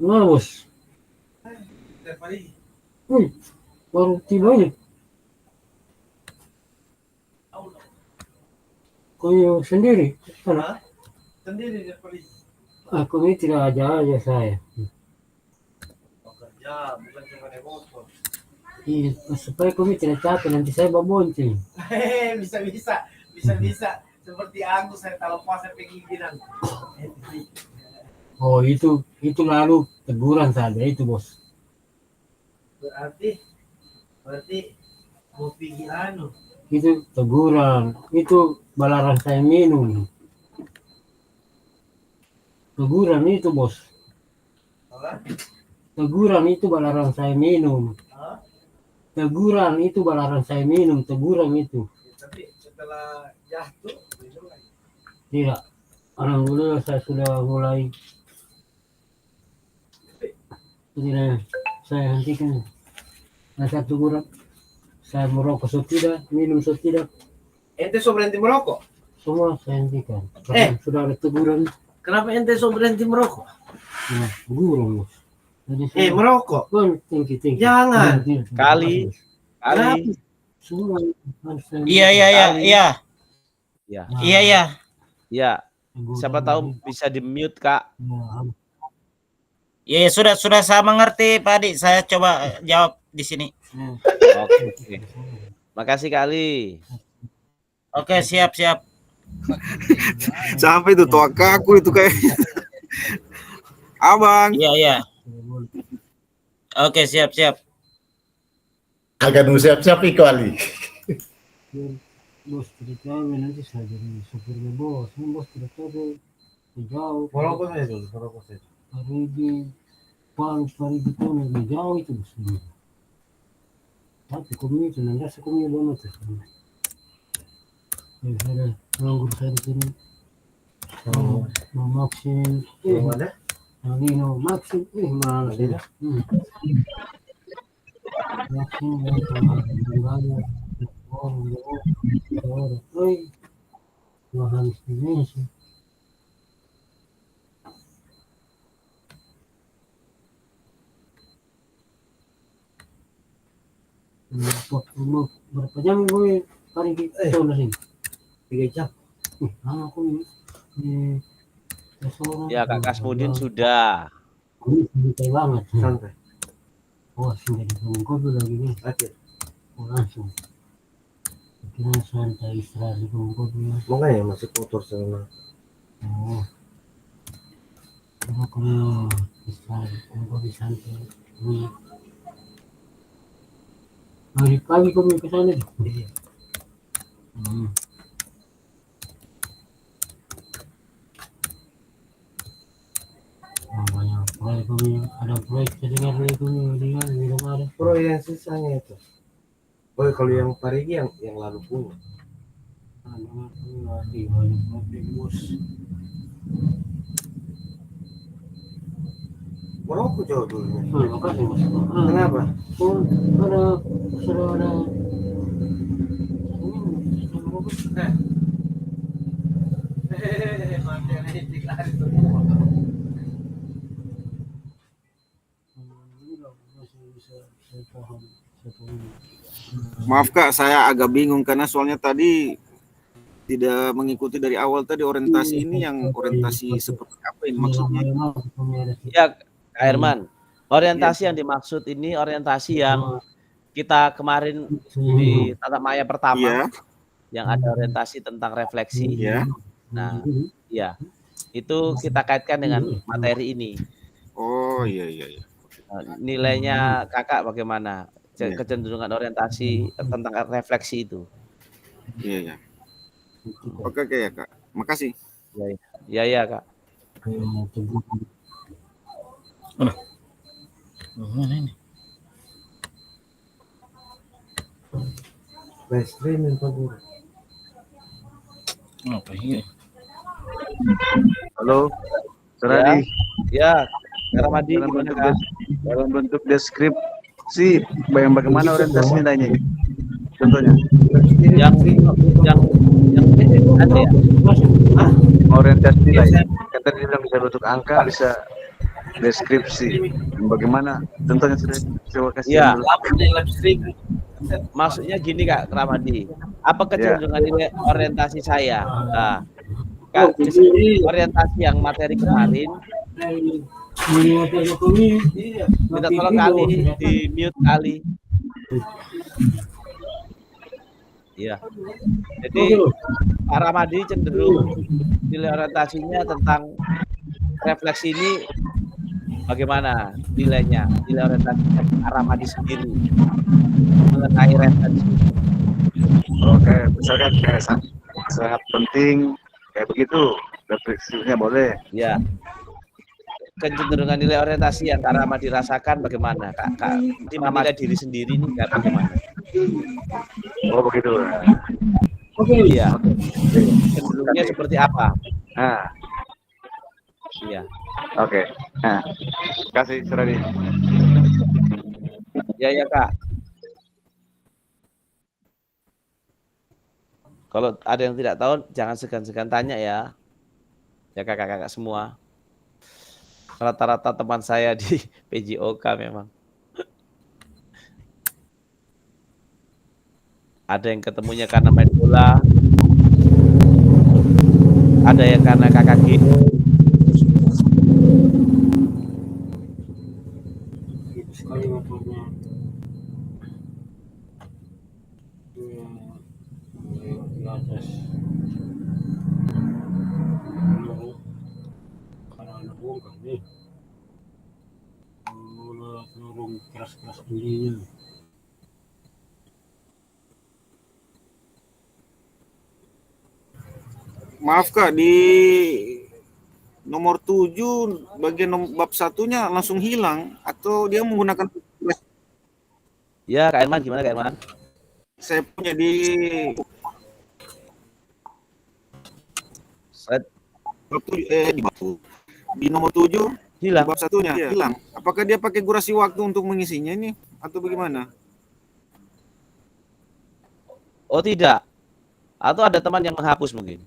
Bos. Baru tiba aja. Kau sendiri? Mana? Sendiri dia pergi. Aku ini tidak aja saya. Bekerja, bukan cuma naik motor. Iya, supaya kami tidak capek nanti saya bonceng. Bisa. Seperti aku saya kalau puasa pengibiran. Oh itu lalu teguran saja itu bos. Berarti mau pergi Itu teguran, itu balarang saya minum. Teguran itu bos. Teguran itu balarang saya minum. Teguran itu balarang saya minum, teguran itu. Tapi setelah jatuh Tidak. Alhamdulillah saya sudah mulai. Tidak, saya hentikan. Saya teguran. Saya merokok tidak, minum tidak. ente so berhenti merokok? Semua saya hentikan. Karena sudah ada teguran. Kenapa ente so berhenti merokok? Nah, teguran bos. Jadi Merokok? Tinggi. Jangan. Kali. Semua. Iya. Ya, siapa Teguran. tahu bisa di-mute, Kak. Ya, sudah saya mengerti, Pak Adi. Saya coba jawab di sini. Oke. Makasih kali. Oke, siap. Sampai itu tua kaku itu kayak abang. Iya. Oke, siap. Agak siap-siap kali. Bos tidak tahu nanti saya jadi supirnya bos. Bos tidak tahu jauh. Merokok saya. Parigi itu lebih jauh itu bos. Tapi kami itu nanti saya kami banget. Ada nganggur saya di sini. Mau maksin. Mana? Nino maksin. Malah tidak. Maksin banyak. Mahal sih. Berapa jam gue paling gitu nasi? 3 jam. Aku Ya, Kak Kasmudin sudah. santai banget. Santai. Oh, sudah di kopi lagi nih. Oke. Oh, langsung. Kira santai istirahat di kopi. Makanya masih kotor sana. Oh. Kalau istirahat di kopi santai. Hari pagi kami ke sana. Iya. Banyak proyek kami, ada proyek terdengar lagi kami belum ada. Proyek yang sisanya itu. Oh, kalau yang Parigi yang lalu punya. Banyak proyek bos. Merokok jauh dulunya. Makasih bos. Kenapa? Sudah ada. Maaf Kak, saya agak bingung karena soalnya tadi tidak mengikuti dari awal tadi orientasi ini yang orientasi seperti apa ini maksudnya? Ya, Kak Herman. Orientasi yang dimaksud ini orientasi yang kita kemarin di tatap maya pertama yang ada orientasi tentang refleksi. Nah, ya. Itu kita kaitkan dengan materi ini. Oh, iya. Nilainya Kakak bagaimana? Kecenderungan orientasi tentang refleksi itu. Iya. Oke ya Kak. Makasih. Iya Kak. Mana ini? Live streaming Pak Guru. Apa ini? Halo, Seradi. Ya, Ramadi gimana Kak? Dalam bentuk deskripsi, bagaimana orientasi nilainya? Contohnya? Yang ada ya? Orientasi nilai. Kata dia bilang bisa bentuk angka, bisa deskripsi. Bagaimana? Contohnya sudah coba kasih. Ya. Maksudnya gini Kak Ramadi. Apa kecenderungan nilai orientasi saya? Nah, Kak, orientasi yang materi kemarin minta tolong kali di mute kali. Iya. Jadi Pak Ramadi cenderung nilai orientasinya tentang refleksi ini bagaimana nilainya, nilai orientasinya Pak Ramadi sendiri mengenai referensi. Oke, misalkan kayak sangat penting kayak begitu, refleksinya boleh. Ya. Kecenderungan nilai orientasi yang Kak Ramadi rasakan bagaimana? Kak menilai diri sendiri ini kayak bagaimana? Oh begitu. Iya. Cenderungnya seperti apa? Nah, Iya. oke. Nah, kasih Suradi. Ya Kak. Kalau ada yang tidak tahu, jangan segan-segan tanya ya. Ya kakak-kakak semua. Rata-rata teman saya di PJOK memang. Ada yang ketemunya karena main bola. Ada yang karena KKGO. Sekali motornya. Di atas. Karena ada bongkar nih. Lorong keras-keras ininya. Maaf Kak, di nomor 7 bagian bab satunya langsung hilang atau dia menggunakan Ya Kak Irman, gimana Kak Irman? saya punya di di nomor 7 hilang. Bab satunya hilang. Apakah dia pakai durasi waktu untuk mengisinya ini atau bagaimana? Oh tidak. Atau ada teman yang menghapus mungkin.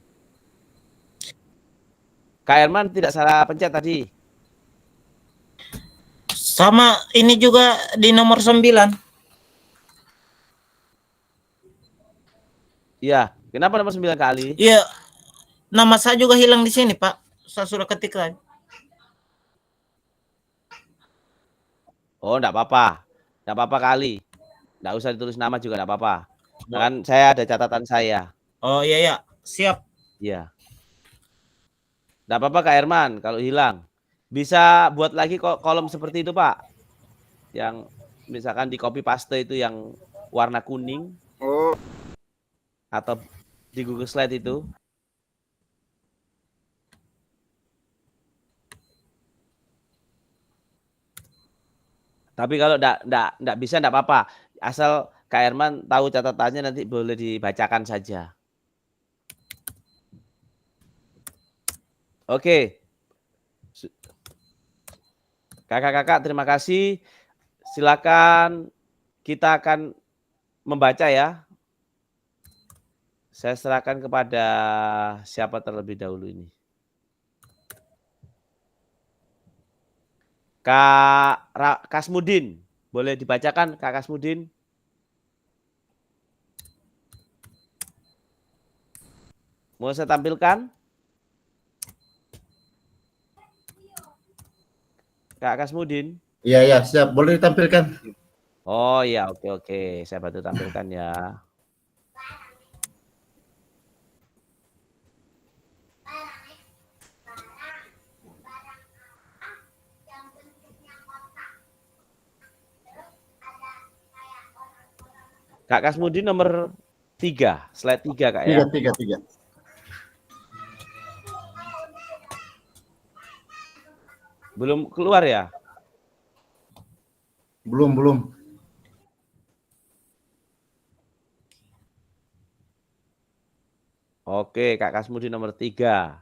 Kak Herman tidak salah pencet tadi. Sama ini juga di nomor 9. Iya. Kenapa nomor 9 kali? Iya. Nama saya juga hilang di sini, Pak. Saya sudah ketik lagi. Oh, enggak apa-apa. Enggak apa-apa kali. Enggak usah ditulis nama juga enggak apa-apa. Kan saya ada catatan saya. Oh iya. Siap. Iya. Enggak apa-apa Kak Herman kalau hilang. Bisa buat lagi kolom seperti itu, Pak. Yang misalkan di copy paste itu yang warna kuning. Oh. Atau di Google Slide itu. Tapi kalau enggak bisa enggak apa-apa. Asal Kak Herman tahu catatannya nanti boleh dibacakan saja. Oke. Kakak-kakak terima kasih. Silakan kita akan membaca ya. Saya serahkan kepada siapa terlebih dahulu ini. Kak Kasmudin, boleh dibacakan Kak Kasmudin? Mau saya tampilkan? Kak Kasmudin? Iya, siap. Boleh ditampilkan? Oh iya, oke. Saya bantu tampilkan ya. Kak Kasmudin nomor 3, slide 3 Kak ya. 3. Belum keluar ya? Belum. Oke, Kak Kasmudin nomor 3.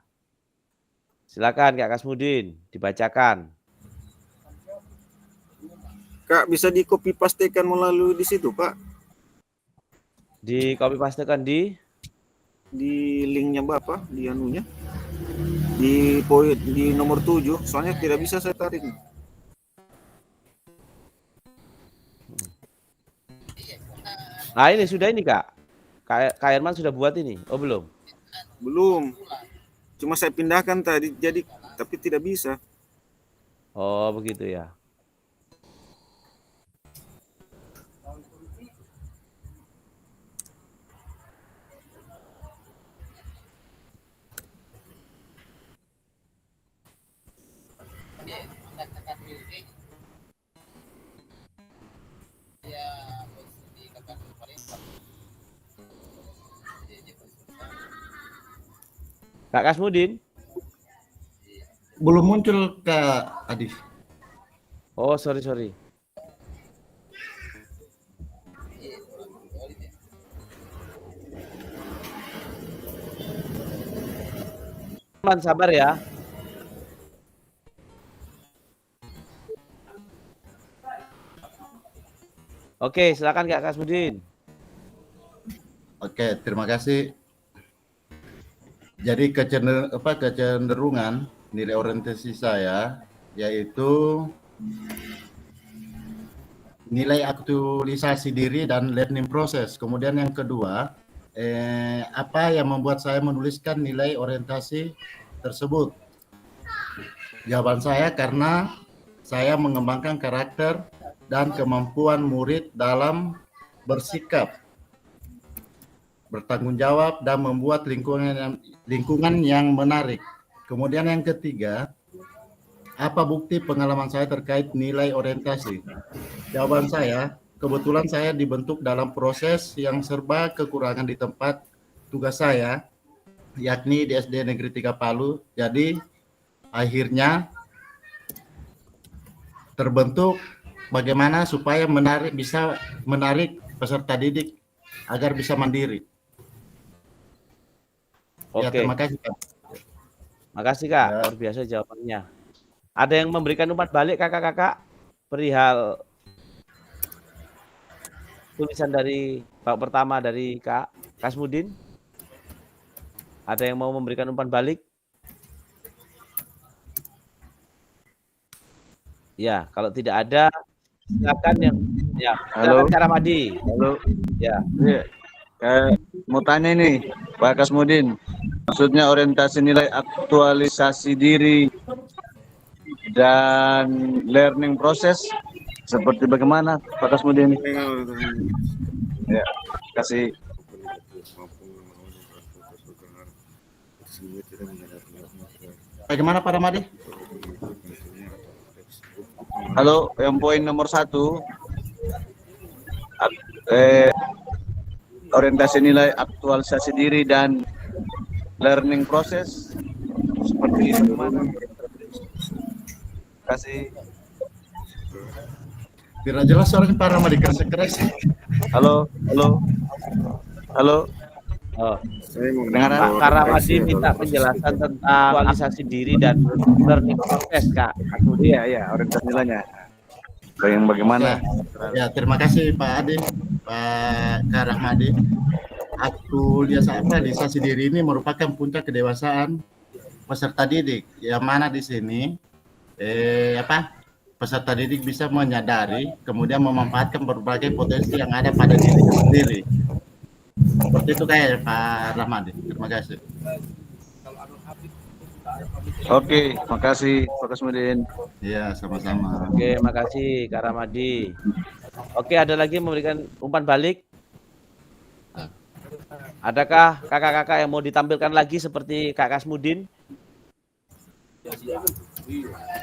Silakan Kak Kasmudin, dibacakan. Kak, bisa di copy pastekan melalui di situ, Pak? Di copy pastekan di linknya Bapak, di anunya. Di poin di nomor 7, soalnya tidak bisa saya tarik. Nah, ini sudah ini, Kak. Kak Herman sudah buat ini. Oh, belum? Belum. Cuma saya pindahkan tadi jadi tapi tidak bisa. Oh, begitu ya. Kak Kasmudin. Belum muncul Kak Adi. Oh, sorry. Sabar ya. Oke, silakan Kak Kasmudin. Oke, terima kasih. Jadi kecenderungan nilai orientasi saya yaitu nilai aktualisasi diri dan learning process. Kemudian yang kedua, apa yang membuat saya menuliskan nilai orientasi tersebut? Jawaban saya karena saya mengembangkan karakter dan kemampuan murid dalam bersikap, bertanggung jawab, dan membuat lingkungan yang menarik. Kemudian yang ketiga, apa bukti pengalaman saya terkait nilai orientasi? Jawaban saya, kebetulan saya dibentuk dalam proses yang serba kekurangan di tempat tugas saya, yakni di SD Negeri 3 Palu. Jadi akhirnya terbentuk bagaimana supaya bisa menarik peserta didik agar bisa mandiri. Oke. Ya, terima kasih Kak. Makasih Kak, luar biasa jawabannya. Ada yang memberikan umpan balik kakak-kakak perihal tulisan dari babak pertama dari Kak Kasmudin? Ada yang mau memberikan umpan balik? Ya, kalau tidak ada, silakan yang ya. Halo. Kak Ramadi. Halo. Ya. Mau tanya nih, Pak Kasmudin. Maksudnya orientasi nilai aktualisasi diri dan learning proses seperti bagaimana, Pak Kasmudin? Ya, kasih. Bagaimana Pak Ramadi? Halo, yang poin nomor 1, orientasi nilai aktualisasi diri dan learning proses seperti itu gimana? Kasih. Tidak jelas suaranya Pak Ramadi, keras. Halo. Oh. Dengar Kak Ramadi minta penjelasan tentang aktualisasi diri dan learning proses, Kak. Iya, orientasi nilainya. Bagaimana? Ya, terima kasih Pak Adi, Pak Kak Rahmadi. Aktualisasi diri ini merupakan puncak kedewasaan peserta didik. Yang mana di sini peserta didik bisa menyadari, kemudian memanfaatkan berbagai potensi yang ada pada dirinya sendiri. Seperti itu kayak Pak Rahmadi. Terima kasih. Oke, makasih Pak Kasmudin. Ya, sama-sama. Oke, makasih Kak Ramadi. Oke, ada lagi yang memberikan umpan balik? Adakah kakak-kakak yang mau ditampilkan lagi seperti Kak Kasmudin?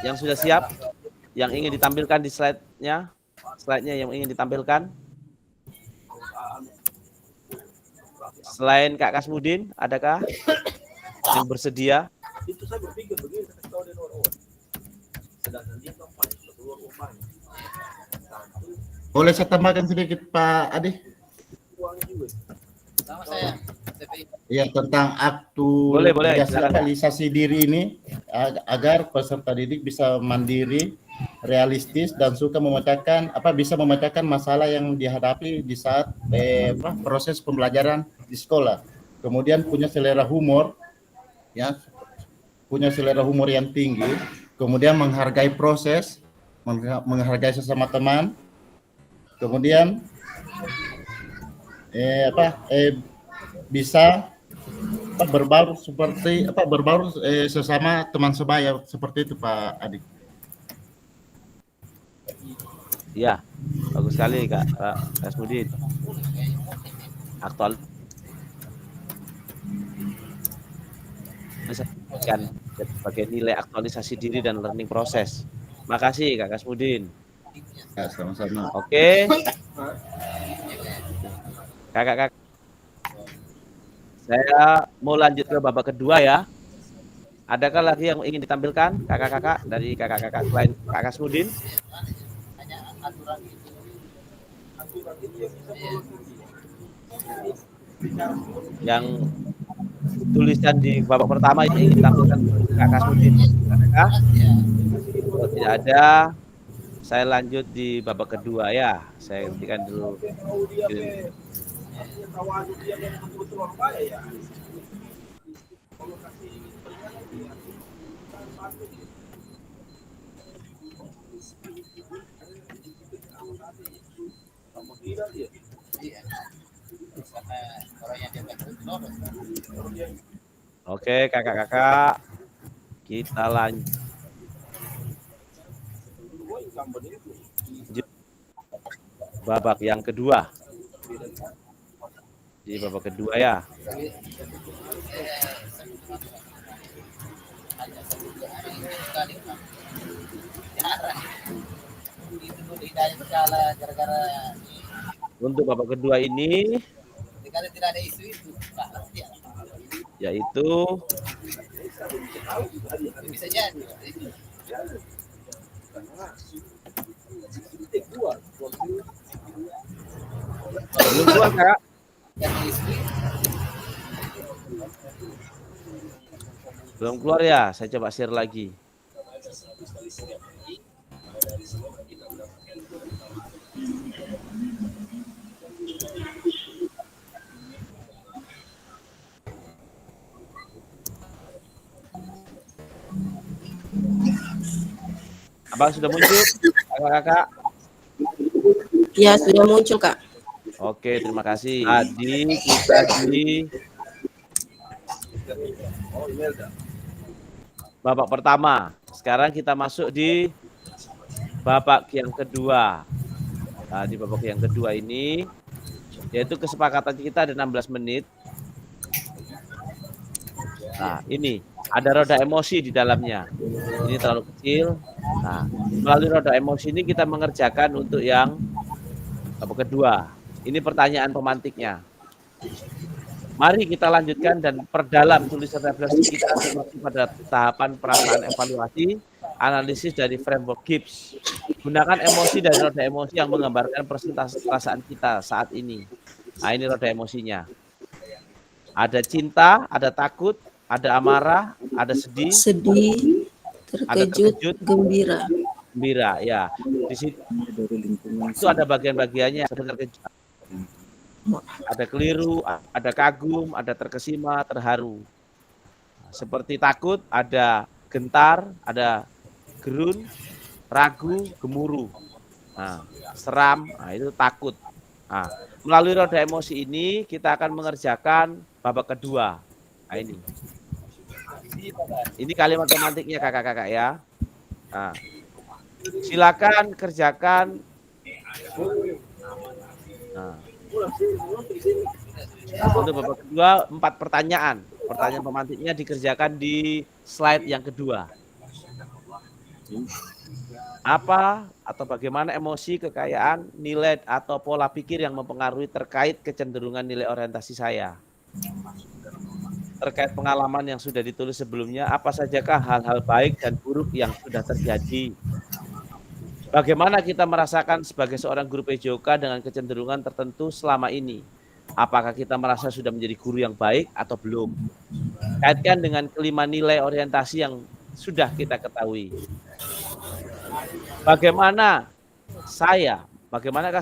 Yang sudah siap? Yang ingin ditampilkan di slide-nya? Slide-nya yang ingin ditampilkan? Selain Kak Kasmudin, adakah yang bersedia? Boleh saya tambahkan sedikit Pak Adi? Ya, tentang aktualisasi diri ini agar peserta didik bisa mandiri, realistis, dan bisa memecahkan masalah yang dihadapi di saat proses pembelajaran di sekolah. Kemudian punya selera humor, ya, yang tinggi. Kemudian menghargai proses, menghargai sesama teman. Kemudian bisa berbaur sesama teman sebaya, seperti itu Pak Adi. Iya, bagus sekali Kak Kasmudin. Aktual sebagai nilai aktualisasi diri dan learning proses. Makasih Kak Kasmudin. Ya, sama-sama. Oke. Kakak-kakak, saya mau lanjut ke babak kedua ya. Adakah lagi yang ingin ditampilkan kakak-kakak dari kakak-kakak selain Kak Kasmudin? Yang tulisan di babak pertama yang ingin ditampilkan Kak Kasmudin? Adakah? Kalau tidak ada, saya lanjut di babak kedua ya. Saya hentikan dulu. Oke, kakak-kakak, kita lanjut babak yang kedua. Di babak kedua ya. Untuk babak kedua ini yaitu belum keluar Kak. Belum keluar ya, saya coba share lagi. Abang sudah muncul, kakak-kakak? Ya, sudah muncul, Kak. Oke, terima kasih. Tadi kita di babak pertama. Sekarang kita masuk di babak yang kedua. Nah, di babak yang kedua ini, yaitu kesepakatan kita ada 16 menit. Nah, ini ada roda emosi di dalamnya. Ini terlalu kecil. Nah, melalui roda emosi ini kita mengerjakan untuk yang babak kedua. Ini pertanyaan pemantiknya. Mari kita lanjutkan dan perdalam tulisan refleksi kita seperti pada tahapan perasaan evaluasi, analisis dari framework Gibbs. Gunakan emosi dari roda emosi yang menggambarkan persentase perasaan kita saat ini. Nah, ini roda emosinya. Ada cinta, ada takut, ada amarah, ada sedih, ada terkejut, gembira. Gembira, ya. Di situ itu ada bagian-bagiannya, ada terkejut, ada keliru, ada kagum, ada terkesima, terharu. Seperti takut, ada gentar, ada gerun, ragu, gemuruh. Nah, seram, nah itu takut. Nah, melalui roda emosi ini kita akan mengerjakan babak kedua. Nah, ini kalimat pemantiknya kakak-kakak ya. Nah, silakan kerjakan. Nah, untuk babak kedua 4 pertanyaan. Pertanyaan pemantiknya dikerjakan di slide yang kedua. Apa atau bagaimana emosi, kekayaan, nilai atau pola pikir yang mempengaruhi terkait kecenderungan nilai orientasi saya? Terkait pengalaman yang sudah ditulis sebelumnya, apa sajakah hal-hal baik dan buruk yang sudah terjadi? Bagaimana kita merasakan sebagai seorang guru PJOK dengan kecenderungan tertentu selama ini? Apakah kita merasa sudah menjadi guru yang baik atau belum? Kaitkan dengan kelima nilai orientasi yang sudah kita ketahui. Bagaimanakah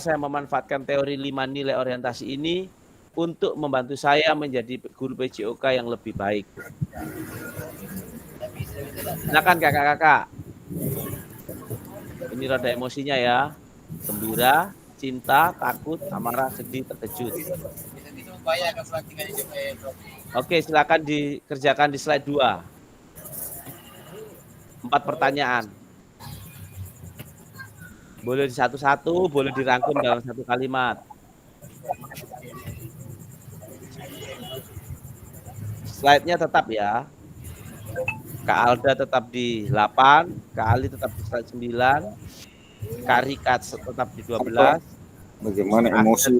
saya memanfaatkan teori 5 nilai orientasi ini untuk membantu saya menjadi guru PJOK yang lebih baik? Silakan kakak-kakak. Ini roda emosinya ya. Gembira, cinta, takut, amarah, sedih, terkejut. Oke, silakan dikerjakan di slide 2. 4 pertanyaan. Boleh di satu-satu, boleh dirangkum dalam satu kalimat. Slide-nya tetap ya. Kak Alda tetap di 8, Kak Ali tetap di slide 9, Kak Rika tetap di 12. Bagaimana emosi,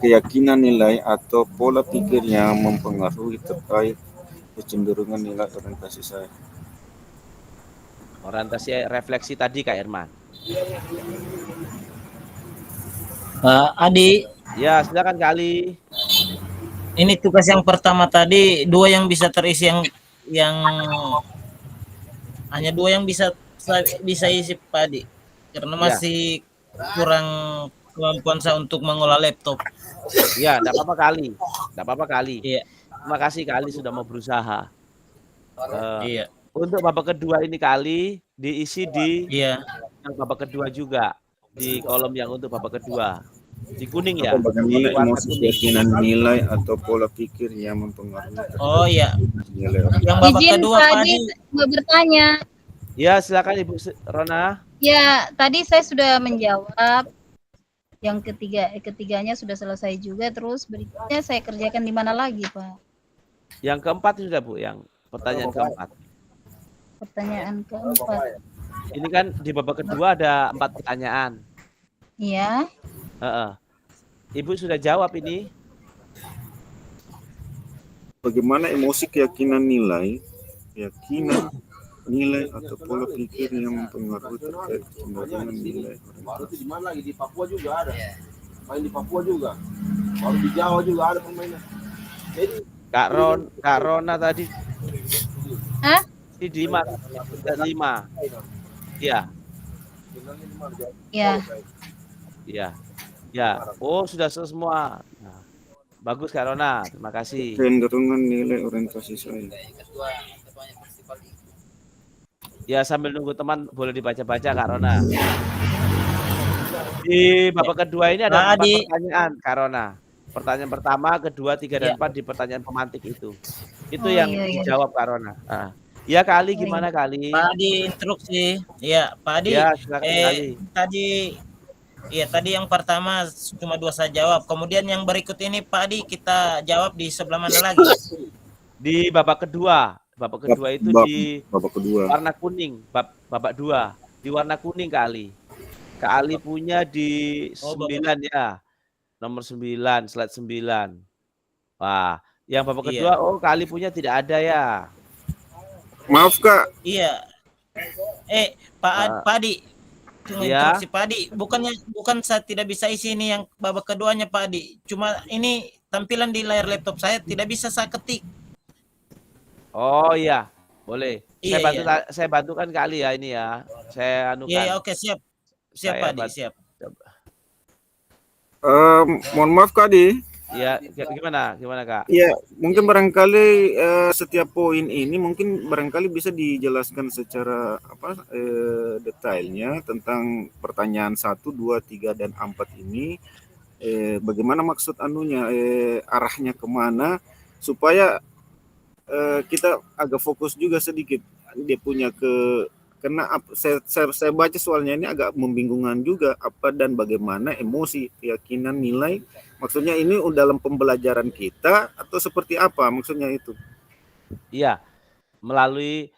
keyakinan, nilai atau pola pikir yang mempengaruhi terkait kecenderungan nilai orientasi saya. Orientasi refleksi tadi Kak Herman. Adi, Ya, silakan Kak Ali. ini tugas yang pertama tadi 2 yang bisa terisi yang hanya 2 yang bisa isi Pak Adi. Karena Ya. masih kurang kemampuan saya untuk mengolah laptop. Ya, enggak apa-apa Kali. Enggak apa-apa Kali. Iya. Terima kasih Kali sudah mau berusaha. Iya. Untuk babak kedua ini Kali diisi di Iya. yang babak kedua juga di kolom yang untuk babak kedua. Di kuning ya. Apa bagaimana Warna emosi, kuning. keyakinan, nilai atau pola pikir yang mempengaruhi Oh iya. nilai Yang babak Izin kedua Pak tadi Adi. mau bertanya. Ya, silakan Ibu Rona. Ya, tadi saya sudah menjawab. Yang ketiganya sudah selesai juga. Terus berikutnya saya kerjakan di mana lagi, Pak? Yang keempat sudah Bu, yang pertanyaan keempat. Pertanyaan keempat. Ini kan di babak kedua ada 4 pertanyaan. Iya. Ibu sudah jawab ini. Bagaimana emosi, keyakinan, nilai atau pola pikir yang mempengaruhi terkait kecenderungan nilai orientasi. Di mana lagi di Papua juga ada. Main di Papua juga. Baru di Jawa juga ada pemainnya. Jadi Kak Rona tadi. Hah? Di 5. Iya. Ya. Iya. Ya. Oh, sudah semua. Nah, bagus Kak Rona. Terima kasih. Kecenderungan nilai orientasi saya. Ya, sambil nunggu teman boleh dibaca-baca Kak Rona. Di babak kedua ini ada 4 pertanyaan Kak Rona. Pertanyaan pertama, kedua, 3 dan 4 di pertanyaan pemantik itu. Itu yang dijawab Kak Rona. Ya Kali, gimana Kali? Pak Adi instruksi. Ya, Pak Adi. Ya, silakan Kali. Tadi yang pertama cuma 2 saya jawab. Kemudian yang berikut ini Pak Adi kita jawab di sebelah mana lagi? Di babak kedua. Babak kedua itu di babak kedua. Warna kuning, babak 2. Di warna kuning Kali. Kak Ali punya di 9 ya. Nomor 9, slide 9. Wah, yang babak kedua Kak Ali punya tidak ada ya. Maaf Kak. Iya. Pak Adi. Instruksi Pak Adi. Bukan saya tidak bisa isi ini yang babak keduanya Pak Adi. Cuma ini tampilan di layar laptop saya tidak bisa saya ketik. Oh iya, boleh. Iya, saya bantukan Kali ya ini ya. Saya anukan. Iya, oke, siap. Siap Pak Adi, siap. Mohon maaf Kak Adi. Ya, gimana Kak? Ya, mungkin barangkali setiap poin ini mungkin barangkali bisa dijelaskan secara detailnya tentang pertanyaan 1, 2, 3 dan 4 ini. Bagaimana maksud arahnya kemana supaya kita agak fokus juga sedikit. Dia punya karena saya baca soalnya ini agak membingungkan juga apa dan bagaimana emosi, keyakinan, nilai. Maksudnya ini dalam pembelajaran kita atau seperti apa maksudnya itu? Iya, melalui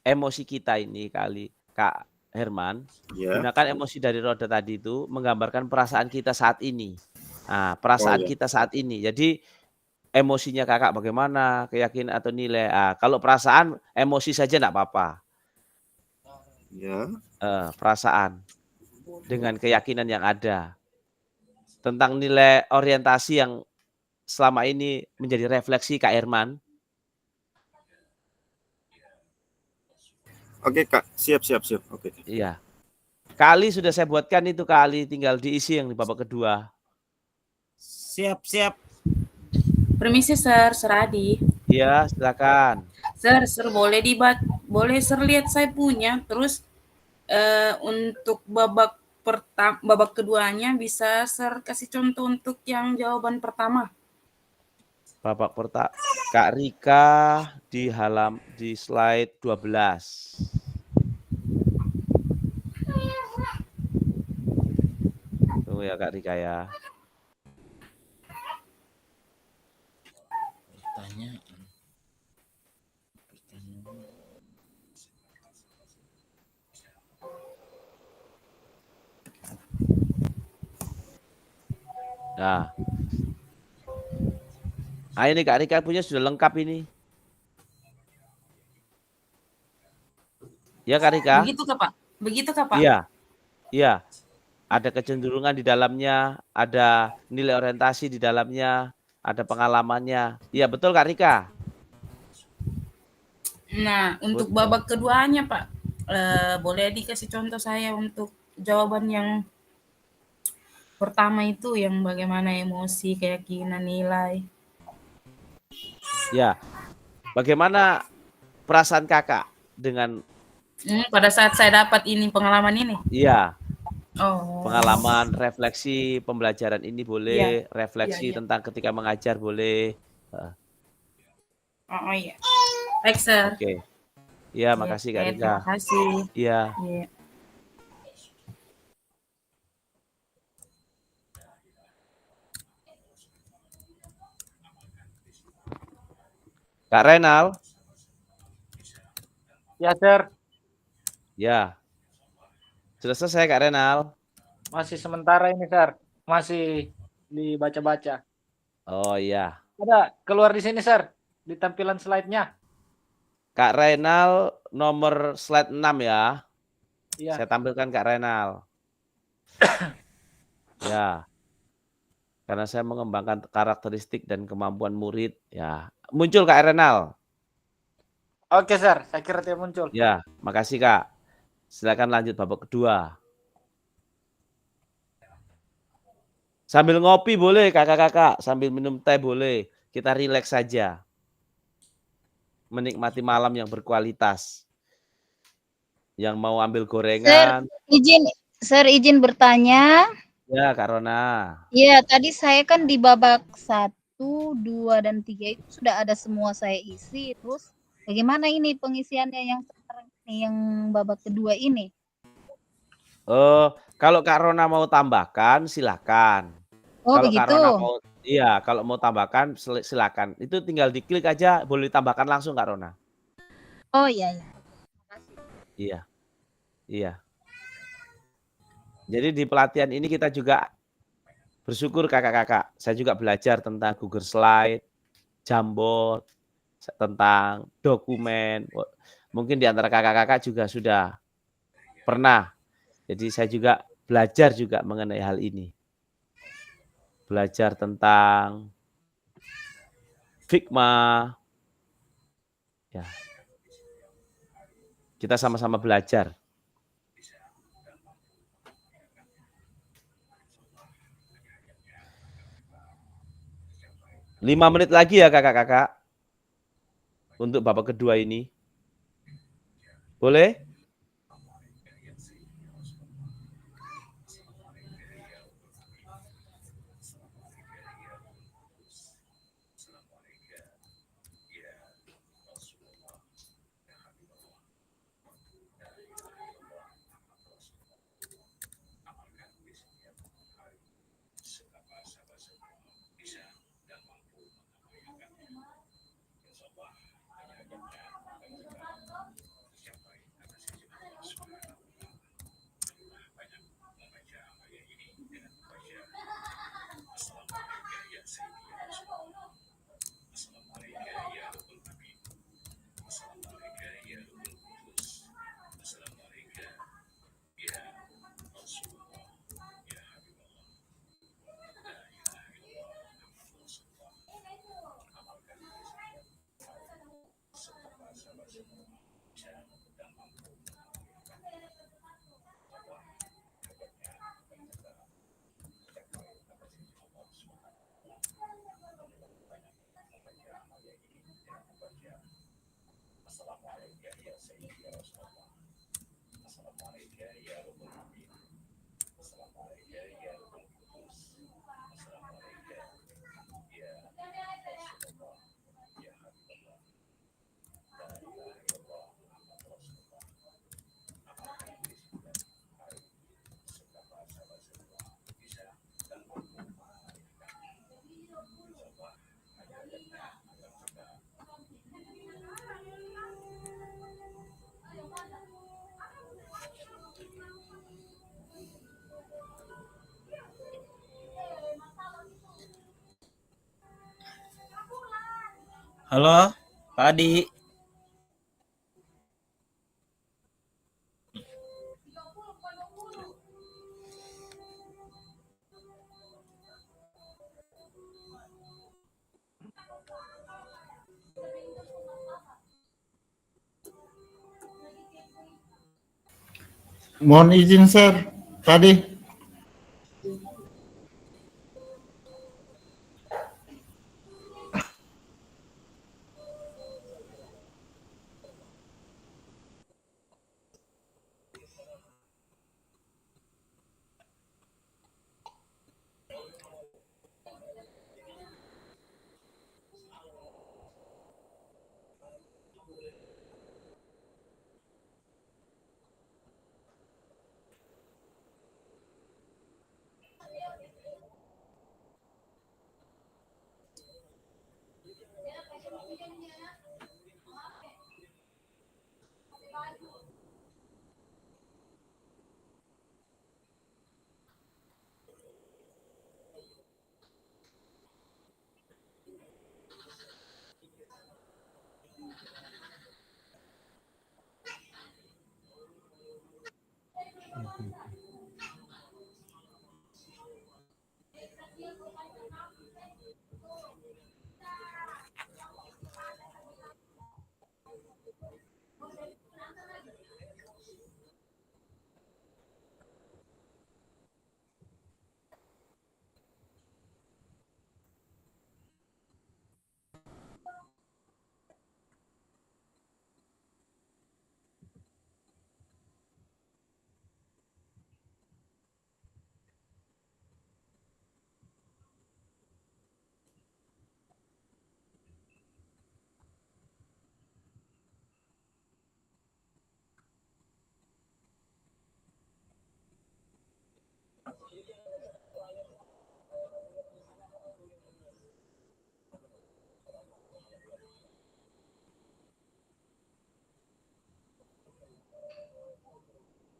emosi kita ini Kali Kak Herman, gunakan emosi dari roda tadi itu menggambarkan perasaan kita saat ini. Nah, perasaan kita saat ini. Jadi emosinya kakak bagaimana, keyakinan atau nilai. Kalau perasaan, emosi saja enggak apa-apa. Ya. Perasaan dengan keyakinan yang ada. Tentang nilai orientasi yang selama ini menjadi refleksi Kak Herman. Oke Kak, siap. Oke. Iya. Kali sudah saya buatkan itu Kali, tinggal diisi yang di babak kedua. Siap. Permisi Sir Adi. Iya, silakan. Sir boleh Sir lihat saya punya. Terus untuk babak keduanya bisa Sir kasih contoh untuk yang jawaban pertama. Babak pertama Kak Rika di slide 12. Tunggu ya Kak Rika ya. Nah, Ah, ini Kak Rika punya sudah lengkap ini. Ya Kak Rika? Begitu Kak Pak? Begitu Kak Pak? Iya. Iya. Ada kecenderungan di dalamnya, ada nilai orientasi di dalamnya, ada pengalamannya. Iya betul Kak Rika? Nah, untuk Betul. babak keduanya Pak, boleh dikasih contoh saya untuk jawaban yang pertama itu yang bagaimana emosi, keyakinan, nilai. Ya. Bagaimana perasaan Kakak dengan Pada saat saya dapat ini pengalaman ini? Iya. Oh. Pengalaman, refleksi pembelajaran ini Iya. boleh, Iya, refleksi iya. tentang ketika mengajar boleh. Oh iya. Baik, Sir. Oke. Iya, Iya, makasih Kak Rika. terima kasih. Iya. Iya. Kak Renal? Ya, Sir. Ya. Sudah selesai Kak Renal? Masih sementara ini, Sir. Masih dibaca-baca. Oh iya. Ada keluar di sini, Sir. Di tampilan slide-nya. Kak Renal nomor slide 6 ya. Iya. Saya tampilkan Kak Renal. Ya. Karena saya mengembangkan karakteristik dan kemampuan murid. Ya. Muncul Kak Renal. Oke, Sir. Saya kira dia muncul. Ya, makasih Kak. Silakan lanjut babak kedua. Sambil ngopi boleh kakak-kakak, sambil minum teh boleh. Kita rileks saja. Menikmati malam yang berkualitas. Yang mau ambil gorengan. Sir, izin bertanya. Ya, Kak Rona. Iya, tadi saya kan di babak 1, 2, dan 3 itu sudah ada semua saya isi. Terus bagaimana ini pengisiannya yang sekarang ini, yang babak kedua ini? Kalau Kak Rona mau tambahkan, silakan. Oh, kalau begitu. Kak Rona mau, iya, kalau mau tambahkan, silakan. Itu tinggal diklik aja, boleh ditambahkan langsung Kak Rona. Oh iya, iya. Iya, iya. Jadi di pelatihan ini kita juga bersyukur kakak-kakak. Saya juga belajar tentang Google Slide, Jamboard, tentang dokumen. Mungkin di antara kakak-kakak juga sudah pernah. Jadi saya juga belajar juga mengenai hal ini. Belajar tentang Figma. Ya. Kita sama-sama belajar. Lima menit lagi ya kakak-kakak. Untuk babak kedua ini. Boleh? Halo, Pak Adi. Mohon izin, Sir. Tadi.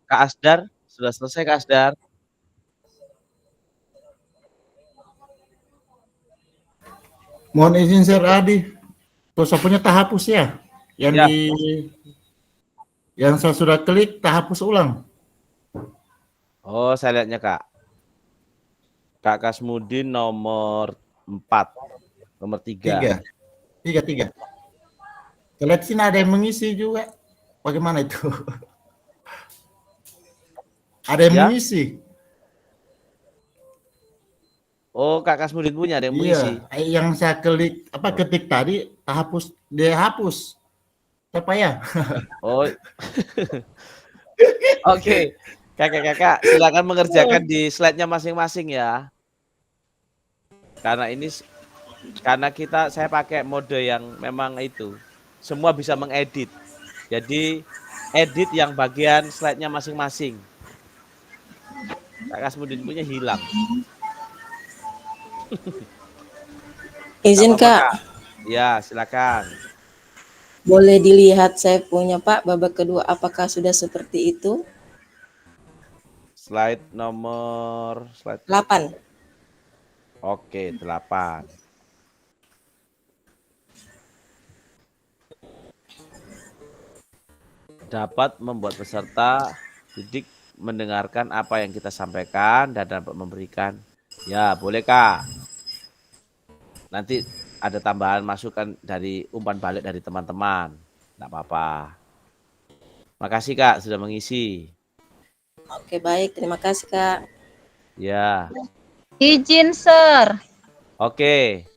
Kak Asdar, sudah selesai Kak Asdar? Mohon izin, Sir Adi. Sapunya tak hapus ya? Yang Ya. yang saya sudah klik tak hapus ulang. Oh, saya lihatnya Kak. Kak Kasmudin nomor 4, nomor 3. Tiga. Lihat sini ada yang mengisi juga. Bagaimana itu? Ada yang mengisi. Oh, Kak Kasmudin punya ada yang mengisi. Iya, yang saya ketik tadi tak hapus, dia hapus. Apa ya? Oh. Oke. Kakak, silakan mengerjakan di slide-nya masing-masing ya. Karena saya pakai mode yang memang itu. Semua bisa mengedit. Jadi edit yang bagian slide-nya masing-masing. Kak Kasmudin punya hilang. Izin Kak. Ya, silakan. Boleh dilihat saya punya Pak babak kedua apakah sudah seperti itu? Slide nomor 8. Oke, 8. Dapat membuat peserta didik mendengarkan apa yang kita sampaikan dan dapat memberikan. Ya, boleh Kak. Nanti ada tambahan masukan dari umpan balik dari teman-teman. Enggak apa-apa. Makasih Kak sudah mengisi. Oke, baik. Terima kasih Kak. Ya. Izin, Sir. Oke.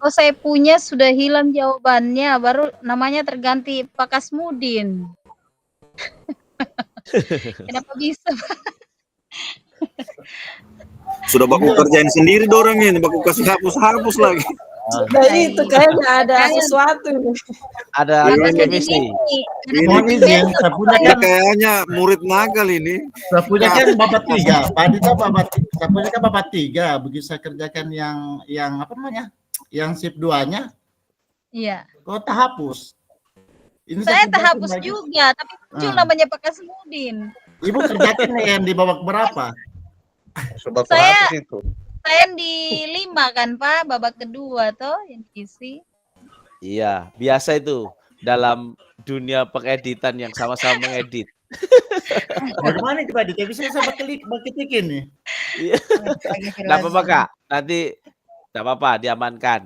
Oh, saya punya sudah hilang jawabannya, baru namanya terganti Pak Kasmudin. Kenapa bisa? Sudah baku kerjain sendiri dorang ini, baku kasih hapus lagi. Sudah itu kayaknya ada sesuatu. Ada chemistry. Ini kayaknya murid nakal ini. Saya punya kan babat 3. Pak Adi tahu saya punya kan babat 3. Begitu saya kerjakan yang apa namanya? Yang shift 2-nya. Iya. Kok tak hapus? Ini saya tak hapus juga, tapi muncul namanya Pak Kasmudin. Ibu kerjakan yang di babak berapa? Saya di 5 kan Pak, babak kedua toh yang diisi. Iya, biasa itu dalam dunia pengeditan yang sama-sama mengedit. Bagaimana itu Pak? Kayak bisa saya bakitikin nih. Iya. Nggak apa-apa Kak, nanti nggak apa-apa, diamankan.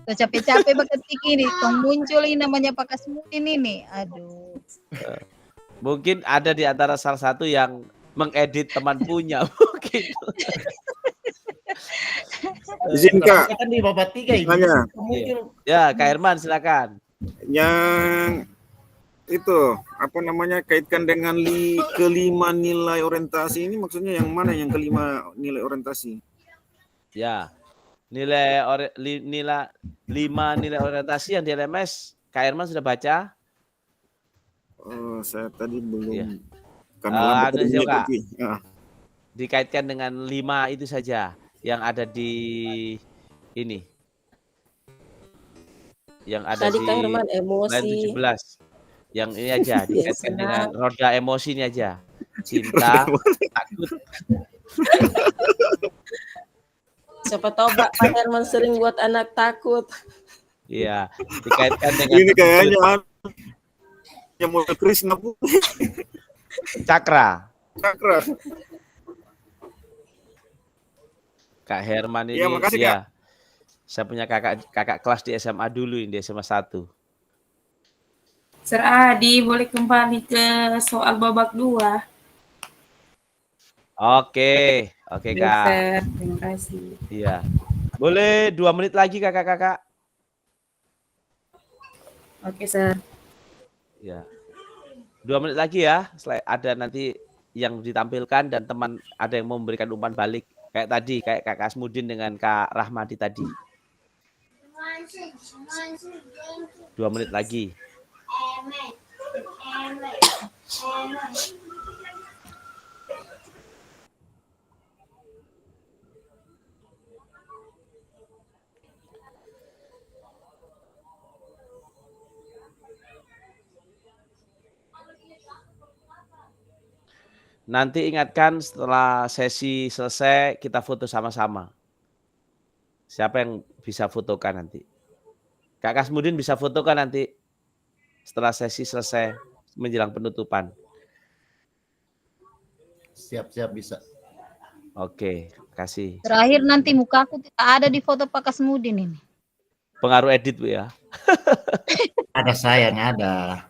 Tuh capek-capek ketik ini, tong muncul ini namanya Pak Kasmudin ini. Aduh. Mungkin ada di antara salah satu yang mengedit teman punya mungkin. Izin Kak. Kan di babak 3 ini. Tanya. Ya, Kak Herman silakan. Yang itu apa namanya kaitkan dengan kelima nilai orientasi ini maksudnya yang mana yang kelima nilai orientasi? Ya. Nilai 5 nilai orientasi yang di LMS Kak Herman sudah baca? Oh, saya tadi belum. Ya. Karena Ada juga. ya. Dikaitkan dengan 5 itu saja yang ada di ini. Yang ada Tadi di Kak Herman emosi. line 17. Yang ini aja dikaitkan dengan roda emosi ini aja. Cinta, takut. Siapa tahu Pak Herman sering buat anak takut. Iya, dikaitkan dengan Ini kayaknya yang mau Krishna Bu. Cakra. Cakra. Kak Herman ini Ya, makasih, ya. Kak. Saya punya kakak kelas di SMA dulu, ini di SMA 1. Sir Adi, boleh kembali ke soal babak 2. Oke, Oke, Kak. Sir. Terima kasih. Iya. Boleh 2 menit lagi kakak-kakak? Oke, Sir. Ya. 2 menit lagi ya. Ada nanti yang ditampilkan dan teman ada yang mau memberikan umpan balik. Kayak tadi, kayak Kak Kasmudin dengan Kak Rahmadi tadi. 2 menit lagi. Nanti ingatkan setelah sesi selesai kita foto sama-sama. Siapa yang bisa fotokan nanti? Kak Kasmudin bisa fotokan nanti setelah sesi selesai menjelang penutupan. Siap-siap bisa. Oke, kasih. Terakhir nanti mukaku tidak ada di foto Pak Kasmudin ini. Pengaruh edit Bu ya. Ada saya yang ada.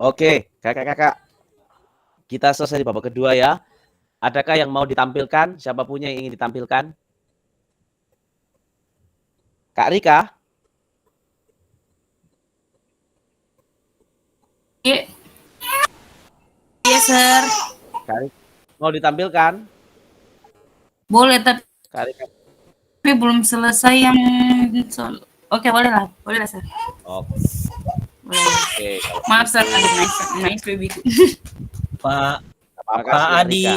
Oke, kakak-kakak. Kita selesai di babak kedua ya. Adakah yang mau ditampilkan? Siapa punya yang ingin ditampilkan? Kak Rika? Iya, Sir. Kak Rika, mau ditampilkan? Boleh, tapi Kak Rika. belum selesai yang soal. Oke, boleh lah, Sir. Oke. Maaf, Sir. Naik lebih. Pak Adi. Adi.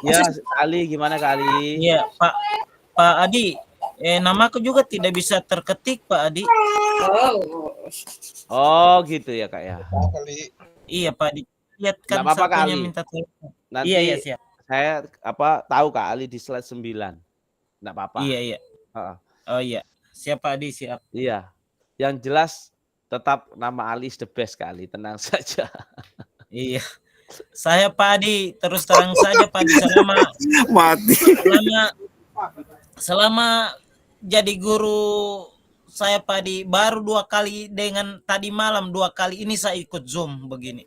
Ya, Ali gimana Kak Ali? Iya, Pak Adi. Namaku juga tidak bisa terketik, Pak Adi. Oh, gitu ya, Kak ya. Iya, Pak Adi. Lihat kan Nggak apa-apa, Kak satunya Ali. minta telepon. Nanti Iya, siap. saya tahu Kak Ali di slide 9. Enggak apa-apa. Iya. Oh iya. Siap Pak Adi, siap. Iya. Yang jelas tetap nama Ali is the best Kak Ali, tenang saja. Iya. Saya Pak Adi, terus terang saja Pak Adi, selama jadi guru saya Pak Adi baru 2 kali dengan tadi malam 2 kali ini saya ikut Zoom begini.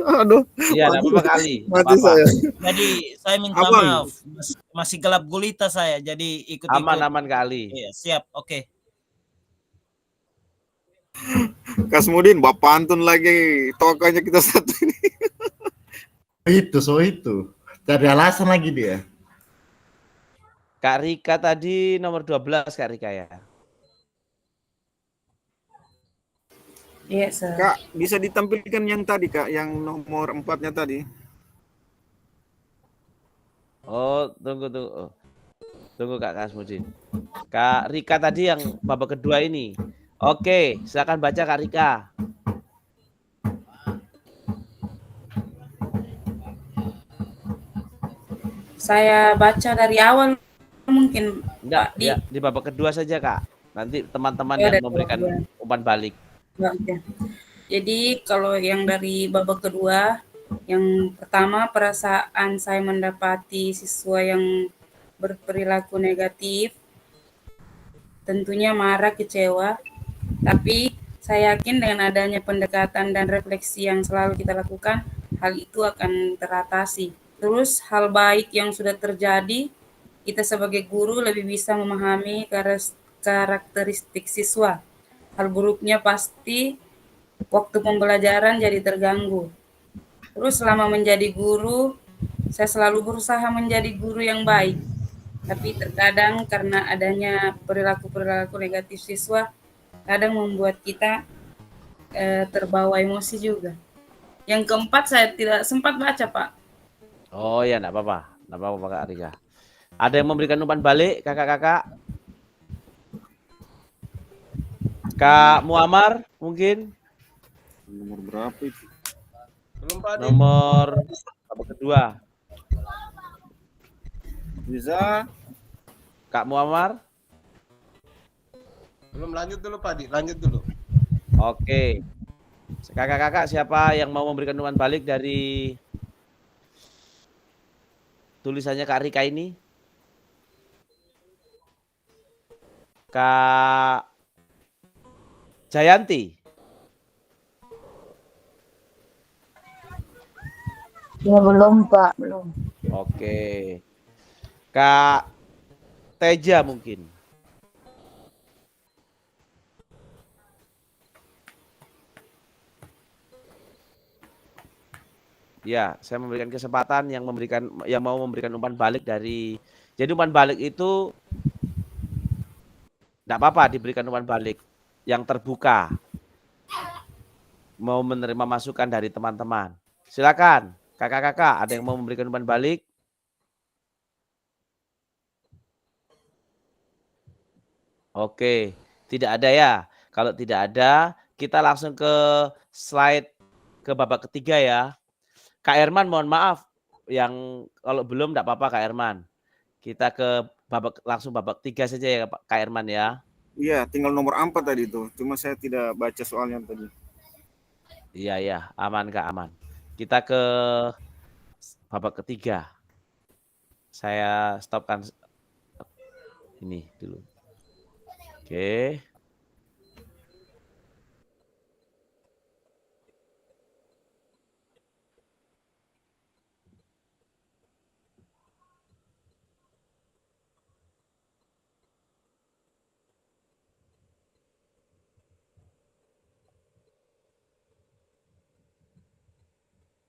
Aduh, Iya, enggak apa-apa kali, enggak mati apa-apa. saya. Jadi saya minta Abang. maaf, masih gelap gulita saya, jadi ikut-ikut. Aman kali. Iya, siap, oke. Kasmudin, Bapak Antun lagi tokonya kita satu ini. itu. Cari alasan lagi dia. Kak Rika tadi nomor 12 Kak Rika ya. Iya, Sir. Kak, bisa ditampilkan yang tadi Kak, yang nomor 4-nya tadi. Oh, tunggu. Tunggu Kak Kasmudin. Kak Rika tadi yang babak kedua ini. Oke, silakan baca Kak Rika. Saya baca dari awal mungkin. Enggak, Pak Di. ya, di babak kedua saja Kak. Nanti teman-teman Ya, yang dari memberikan babak kedua. umpan balik. Oke. Jadi kalau yang dari babak kedua, yang pertama perasaan saya mendapati siswa yang berperilaku negatif, tentunya marah, kecewa, tapi saya yakin dengan adanya pendekatan dan refleksi yang selalu kita lakukan, hal itu akan teratasi. Terus hal baik yang sudah terjadi, kita sebagai guru lebih bisa memahami karakteristik siswa. Hal buruknya pasti waktu pembelajaran jadi terganggu. Terus selama menjadi guru, saya selalu berusaha menjadi guru yang baik. Tapi terkadang karena adanya perilaku-perilaku negatif siswa, kadang membuat kita terbawa emosi juga. Yang keempat saya tidak sempat baca, Pak. Oh ya, enggak apa-apa. Enggak apa-apa Kak Rika. Ada yang memberikan umpan balik, kakak-kakak? Kak Muammar mungkin? Nomor berapa itu? Belum Pak. Nomor babak kedua. Bisa. Kak Muammar? Belum, lanjut dulu Pak, lanjut dulu. Oke. Kakak-kakak siapa yang mau memberikan umpan balik dari tulisannya Kak Rika ini? Kak Jayanti? Ya belum Pak, belum. Oke. Kak Teja mungkin? Ya, saya memberikan kesempatan yang mau memberikan umpan balik dari. Jadi umpan balik itu enggak apa-apa diberikan umpan balik yang terbuka. Mau menerima masukan dari teman-teman. Silakan, kakak-kakak, ada yang mau memberikan umpan balik? Oke, tidak ada ya. Kalau tidak ada, kita langsung ke slide ke babak ketiga ya. Kak Herman, mohon maaf, yang kalau belum enggak apa-apa Kak Herman. Kita ke langsung babak 3 saja ya Kak Herman ya. Iya, tinggal nomor 4 tadi itu. Cuma saya tidak baca soalnya tadi. Iya, aman Kak, aman. Kita ke babak ketiga. Saya stopkan ini dulu. Oke.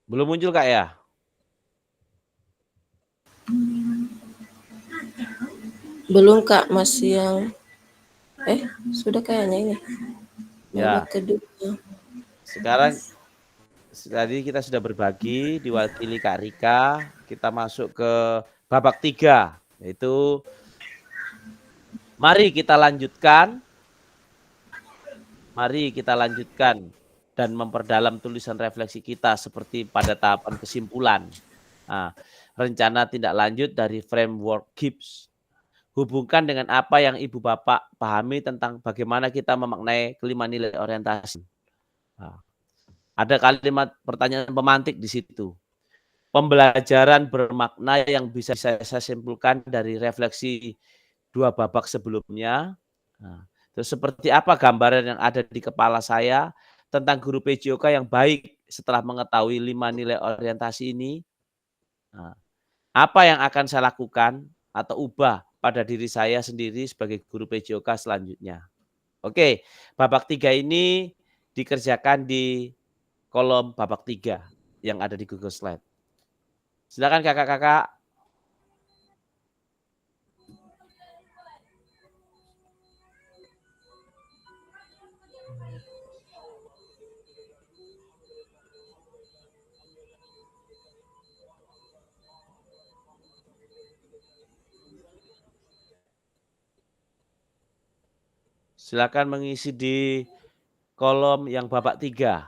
Belum muncul Kak ya? Belum Kak, masih yang sudah kayaknya ini. Ya. Babak kedua. Sekarang tadi kita sudah berbagi diwakili Kak Rika, kita masuk ke babak 3 yaitu mari kita lanjutkan dan memperdalam tulisan refleksi kita seperti pada tahapan kesimpulan. Nah, rencana tindak lanjut dari framework GIPS. Hubungkan dengan apa yang Ibu Bapak pahami tentang bagaimana kita memaknai kelima nilai orientasi. Nah, ada kalimat pertanyaan pemantik di situ. Pembelajaran bermakna yang bisa saya simpulkan dari refleksi 2 babak sebelumnya. Nah, terus seperti apa gambaran yang ada di kepala saya tentang guru PJOK yang baik setelah mengetahui 5 nilai orientasi ini, apa yang akan saya lakukan atau ubah pada diri saya sendiri sebagai guru PJOK selanjutnya. Oke, babak 3 ini dikerjakan di kolom babak 3 yang ada di Google Slide. Silakan kakak-kakak. Silakan mengisi di kolom yang babak 3.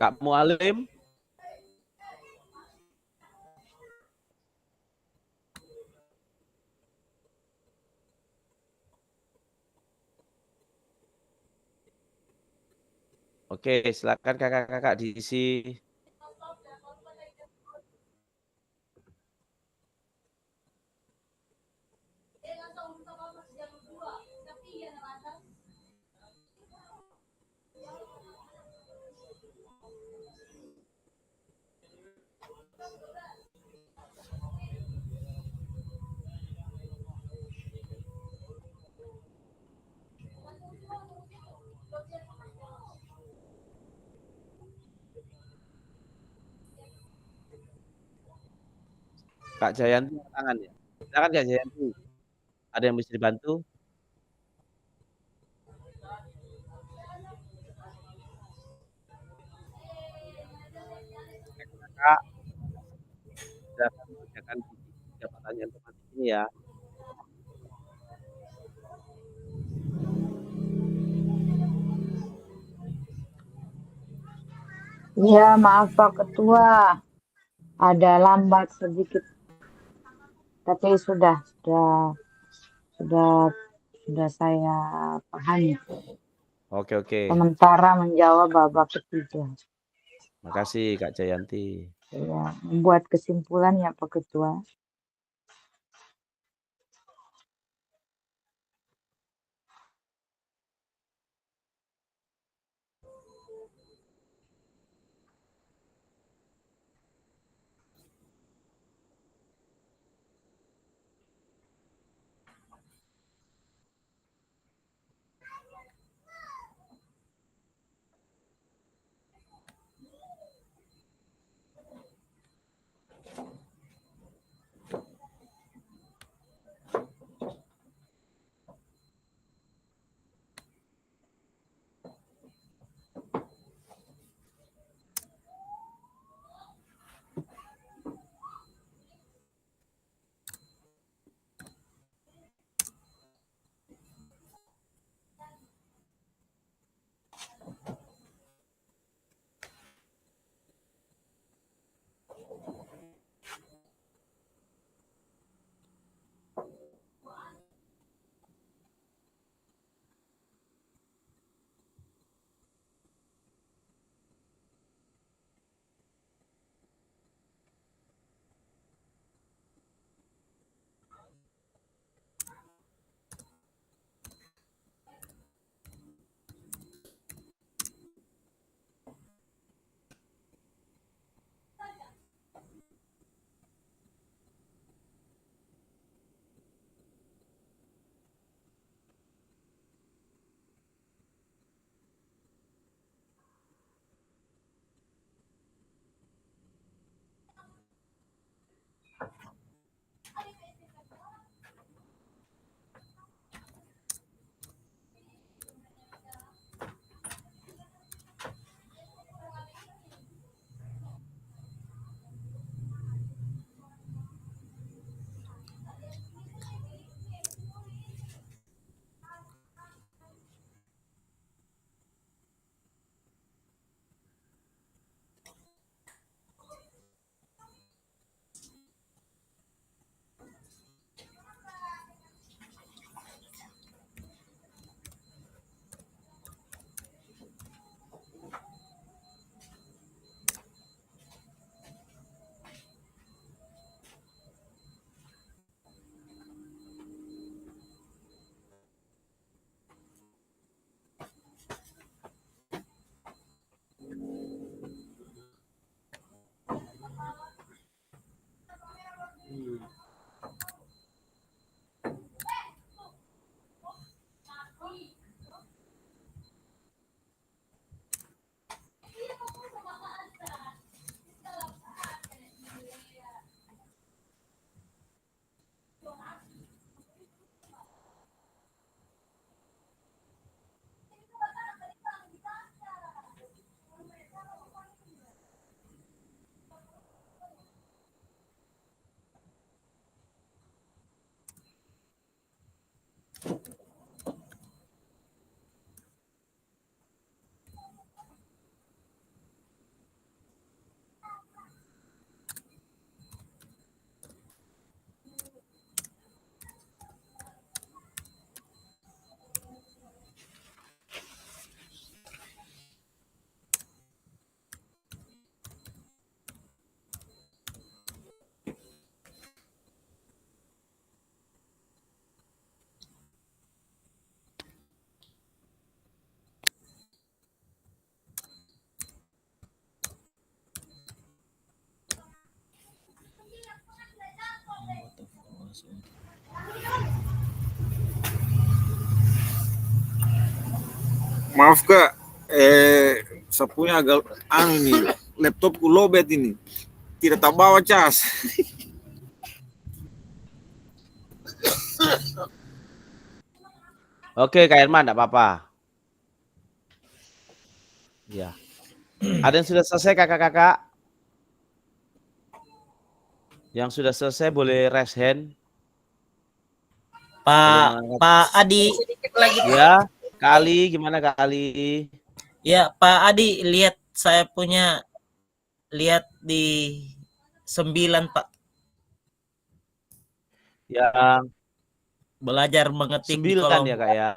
Kak Mualim. Oke, silakan kakak-kakak diisi. Kak Jayanti tangan ya. Silakan Kak Jayanti. Ada yang bisa dibantu? Kakak sudah mengerjakan 3 pertanyaan otomatis ini ya. Ya, maaf Pak Ketua. Ada lambat sedikit. Tapi sudah saya pahami. Oke. Sementara menjawab babak ketiga. Makasih Kak Jayanti. Ya, membuat kesimpulan ya Pak Ketua. Maaf Kak, sapunya agak nih, laptopku lowbat ini. Tidak tak bawa cas. Oke, Kak Herman, enggak apa-apa. Ya. Ada yang sudah selesai kakak-kakak? Yang sudah selesai boleh raise hand. Pak Adi. Ya, Kak Ali, gimana Kak Ali? Ya, Pak Adi, lihat saya punya, lihat di 9, Pak. Yang belajar mengetik 9 di kolom. ya Kak ya?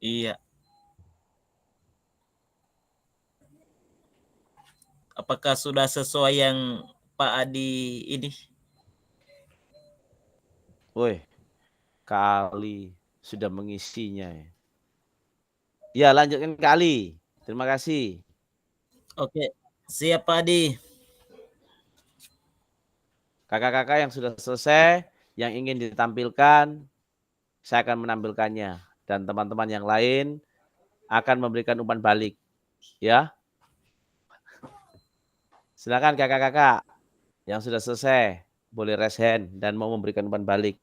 Iya. Apakah sudah sesuai yang Pak Adi ini? Woi, Kali sudah mengisinya ya. Ya, lanjutkan Kali. Terima kasih. Oke, siap Pak Adi. Kakak-kakak yang sudah selesai, yang ingin ditampilkan, saya akan menampilkannya. Dan teman-teman yang lain akan memberikan umpan balik. Ya. Silakan kakak-kakak yang sudah selesai, boleh raise hand dan mau memberikan umpan balik.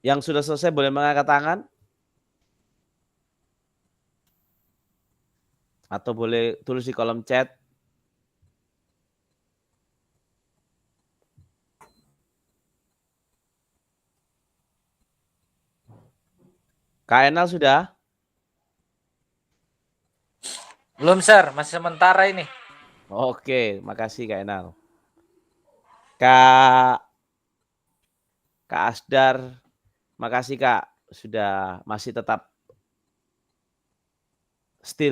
Yang sudah selesai boleh mengangkat tangan. Atau boleh tulis di kolom chat. Kak Enal sudah? Belum, Sir. Masih sementara ini. Oke, makasih Kak Enal. Kak Asdar, makasih Kak, sudah masih tetap stay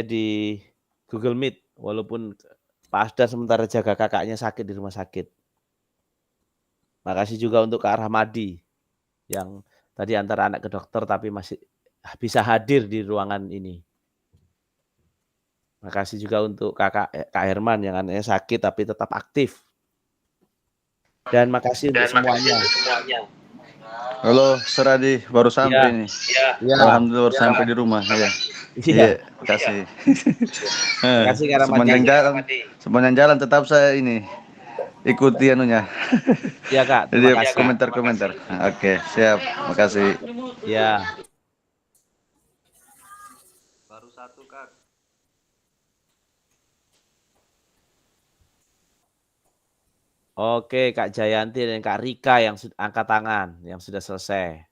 di Google Meet, walaupun Pak Asdar sementara jaga kakaknya sakit di rumah sakit. Makasih juga untuk Kak Rahmadi, yang tadi antara anak ke dokter tapi masih bisa hadir di ruangan ini. Makasih juga untuk Kak Herman yang anaknya sakit tapi tetap aktif. Dan makasih untuk semuanya. Halo, Seradi, baru sampai nih. Ya. Alhamdulillah baru sampai di rumah. Iya, makasih. Makasih Kak Rahmadi. Sepanjang jalan tetap saya ini ikuti anunya. Iya Kak, Jadi terima kasih. komentar-komentar. Oke, siap. Makasih. Ya. Baru satu, Kak. Oke, Kak Jayanti dan Kak Rika yang angkat tangan, yang sudah selesai.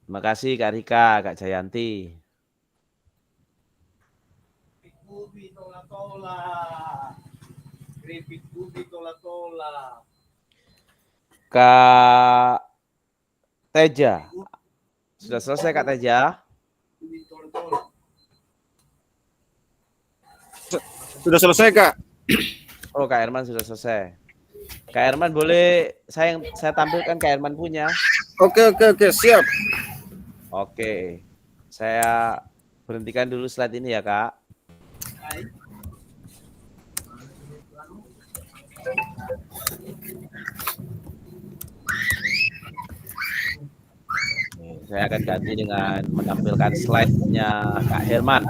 Terima kasih Kak Rika, Kak Jayanti. Kak Teja. Sudah selesai Kak Teja? Sudah selesai Kak. Oh, Kak Herman sudah selesai. Kak Herman boleh saya tampilkan Kak Herman punya. Oke, siap. Oke. Saya berhentikan dulu slide ini ya, Kak. Saya akan ganti dengan menampilkan slide-nya Kak Herman.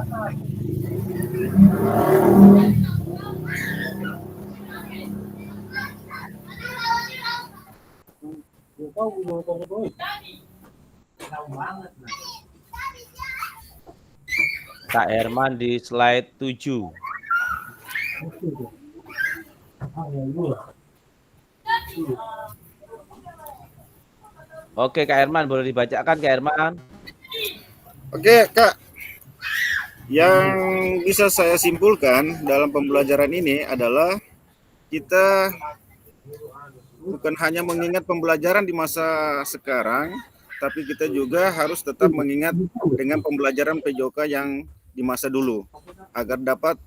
Kak Herman di slide 7. Oke, Kak Herman, boleh dibacakan, Kak Herman? Oke, Kak. Yang bisa saya simpulkan dalam pembelajaran ini adalah kita bukan hanya mengingat pembelajaran di masa sekarang, tapi kita juga harus tetap mengingat dengan pembelajaran PJOK yang di masa dulu, agar dapat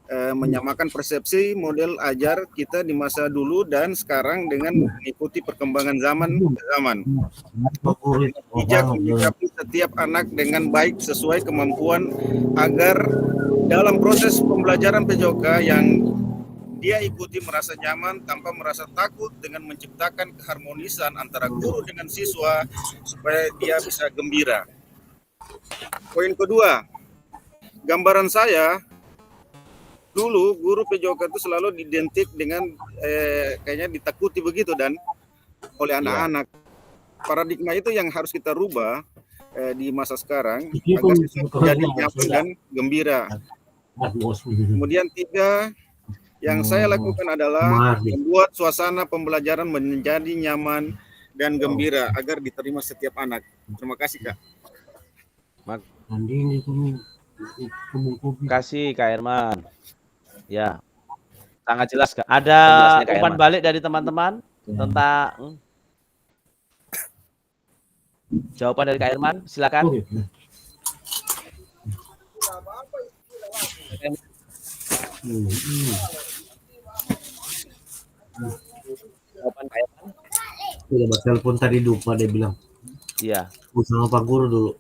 menyamakan persepsi model ajar kita di masa dulu dan sekarang dengan mengikuti perkembangan zaman. Bijak menyikapi setiap anak dengan baik sesuai kemampuan agar dalam proses pembelajaran PJOK yang dia ikuti merasa nyaman tanpa merasa takut, dengan menciptakan keharmonisan antara guru dengan siswa supaya dia bisa gembira. Poin kedua, gambaran saya dulu guru PJOK itu selalu identik dengan kayaknya ditakuti begitu dan oleh anak-anak. Paradigma itu yang harus kita rubah di masa sekarang agar siswa menjadi nyaman dan gembira. Kemudian tiga, yang saya lakukan adalah membuat suasana pembelajaran menjadi nyaman dan gembira agar diterima setiap anak. Terima kasih, Kak. Terima kasih, Kak Herman. Ya, sangat jelas, Kak. Ada umpan balik dari teman-teman tentang jawaban dari Kak Herman, silakan. Jawaban Kak Herman. Udah telepon tadi lupa dia bilang. Iya. Sama Pak Guru dulu.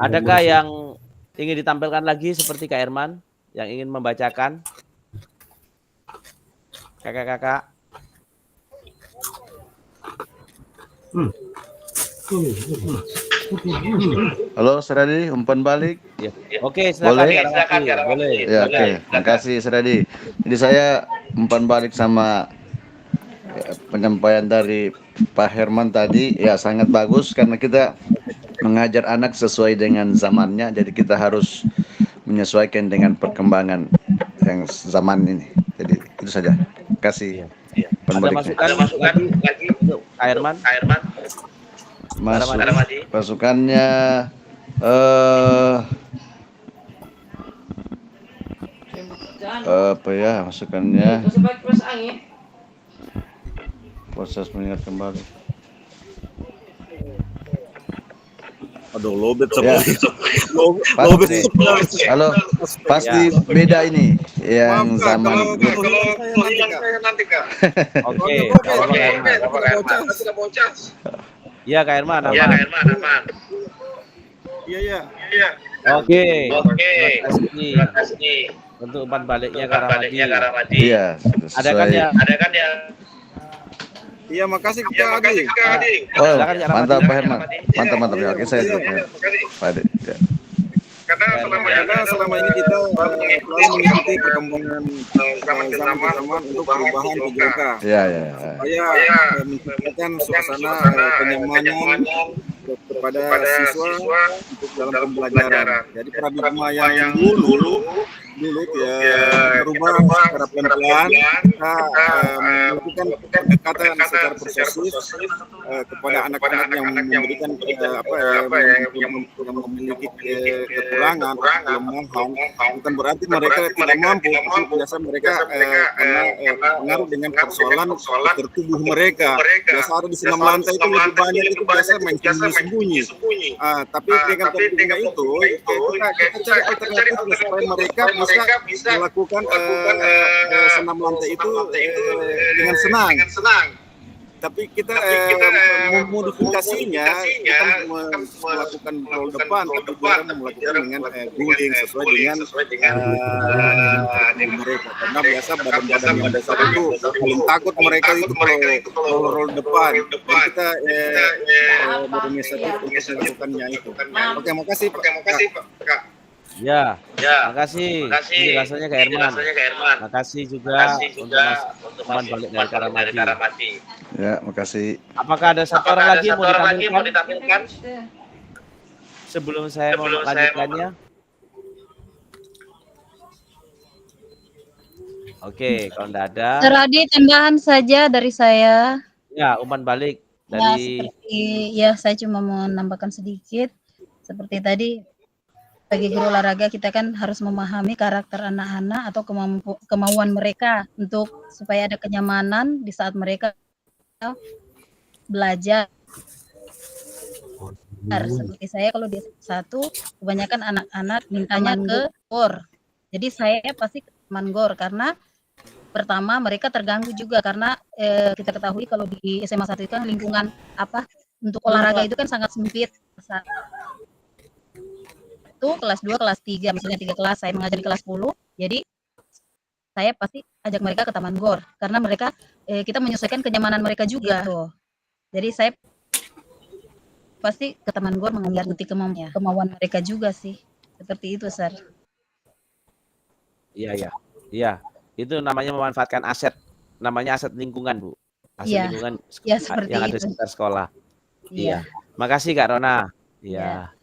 Adakah yang ingin ditampilkan lagi seperti Kak Herman yang ingin membacakan? Kakak-kakak. Halo, Seradi, umpan balik. Ya. Oke, silakan. Boleh. Ya, oke. Makasih, Seradi. Jadi saya umpan balik sama penyampaian dari Pak Herman tadi, ya sangat bagus karena kita mengajar anak sesuai dengan zamannya. Jadi kita harus menyesuaikan dengan perkembangan yang zaman ini. Jadi itu saja. Kasih. Ada masukan lagi untuk Kak Herman? Masukannya apa ya masukannya? Proses mengingat kembali. Aduh, lobet ya. Halo, pasti beda ini yang zaman. Oke, iya Kak Herman. Iya. Oke. Terima kasih untuk umpan baliknya Kak Ramadi. Iya. Ada kan ya? Iya, makasih Kak Adi. Oh, mantap Pak Herman. Mantap ya. Oke, saya Pak Adi. Ya. Karena selama ini kita selalu mengikuti perkembangan zaman untuk perubahan PJOK. Iya. Supaya menciptakan suasana kenyamanan kepada siswa untuk dalam pembelajaran. Jadi paradigma yang dulu berubah secara pelan-pelan. Kita melakukan pendekatan secara prosesif kepada anak-anak yang memberikan yang memiliki kekurangan, kelemahan. Bukan berarti mereka tidak mampu, tapi biasa mereka karena pengaruh dengan persoalan tertubuh mereka. Biasa ada di senam lantai itu lebih banyak itu biasa main sembunyi. Tapi dengan paradigma itu kita cari alternatif supaya mereka bisa melakukan senam lantai itu dengan senang. tapi kita memodifikasinya, kita melakukan roll depan, tapi dia melakukan dengan guling sesuai dengan mereka. Karena biasa badan-badan yang besar itu paling takut mereka itu kalau roll depan. Dan kita modernisasi untuk melakukannya itu. Oke, makasih Pak. Ya, makasih. Ini rasanya Kak Herman. Makasih juga untuk Mas balik dari Karamati. Ya, makasih. Apakah ada satu orang lagi yang mau ditampilkan? Sebelum saya mau melanjutkannya. Oke, kalau tidak ada. Seradi tambahan saja dari saya. Ya, umpan balik Ya, dari. saya cuma mau menambahkan sedikit. Seperti tadi, bagi guru olahraga kita kan harus memahami karakter anak-anak atau kemauan mereka untuk supaya ada kenyamanan di saat mereka belajar. Seperti saya kalau di satu kebanyakan anak-anak mintanya ke GOR. Jadi saya pasti ke teman GOR karena pertama mereka terganggu juga karena kita ketahui kalau di SMA 1 itu kan lingkungan untuk olahraga itu kan sangat sempit. Kelas 2, kelas 3, misalnya 3 kelas, saya mengajar di kelas 10, jadi saya pasti ajak mereka ke Taman GOR, karena mereka, kita menyesuaikan kenyamanan mereka juga. Gitu. Jadi saya pasti ke Taman GOR mengikuti kemauan mereka juga sih, seperti itu, Sir. Iya. Itu namanya memanfaatkan aset, namanya aset lingkungan, Bu. Aset lingkungan yang ada di sekitar sekolah. Iya. Makasih Kak Rona. Iya.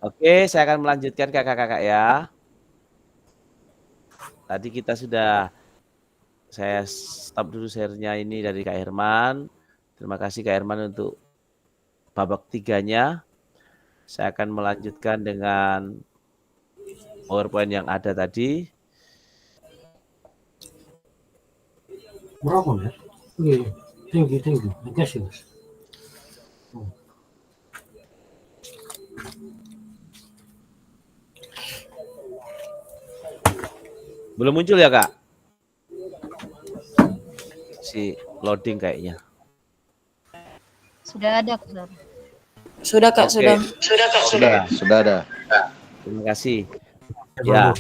Oke, saya akan melanjutkan kakak-kakak ya. Tadi kita saya stop dulu share-nya ini dari Kak Herman. Terima kasih Kak Herman untuk babak 3-nya. Saya akan melanjutkan dengan PowerPoint yang ada tadi. Berapa, Mas? Iya, thank you. Makasih, Mas. Belum muncul ya, Kak? Si loading kayaknya. Sudah ada, Kak. Sudah, Kak, Oke. Sudah ada. Terima kasih. Ya.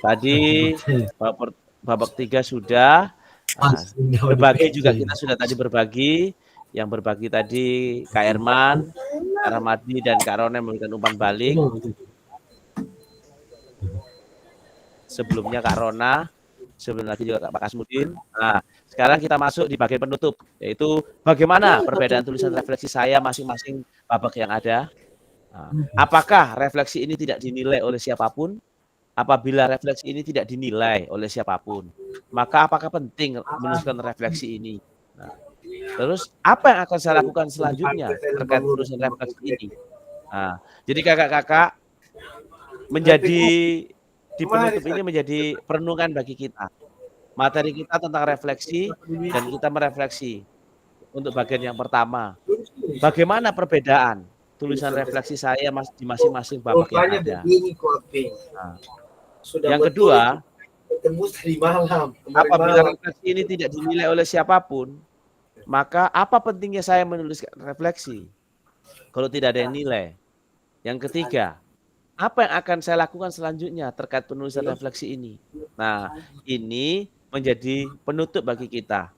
Tadi babak 3 sudah. Berbagi juga kita sudah tadi berbagi. Yang berbagi tadi Kak Herman, Kak Ramadi, dan Kak Ronen memberikan umpan balik. Sebelumnya Kak Rona, sebelum lagi juga Pak Kasmudin. Nah, sekarang kita masuk di bagian penutup, yaitu bagaimana perbedaan tulisan refleksi saya masing-masing babak yang ada. Nah, apakah refleksi ini tidak dinilai oleh siapapun? Apabila refleksi ini tidak dinilai oleh siapapun, maka apakah penting menuliskan refleksi ini? Nah, terus apa yang akan saya lakukan selanjutnya terkait tulisan refleksi ini? Nah, jadi kakak-kakak menjadi di penutup ini menjadi perenungan bagi kita. Materi kita tentang refleksi dan kita merefleksi. Untuk bagian yang pertama, bagaimana perbedaan tulisan refleksi saya di masing-masing babak yang ada. Nah, yang kedua, apabila refleksi ini tidak dinilai oleh siapapun, maka apa pentingnya saya menulis refleksi kalau tidak ada yang nilai? Yang ketiga, apa yang akan saya lakukan selanjutnya terkait penulisan refleksi ini? Nah, ini menjadi penutup bagi kita.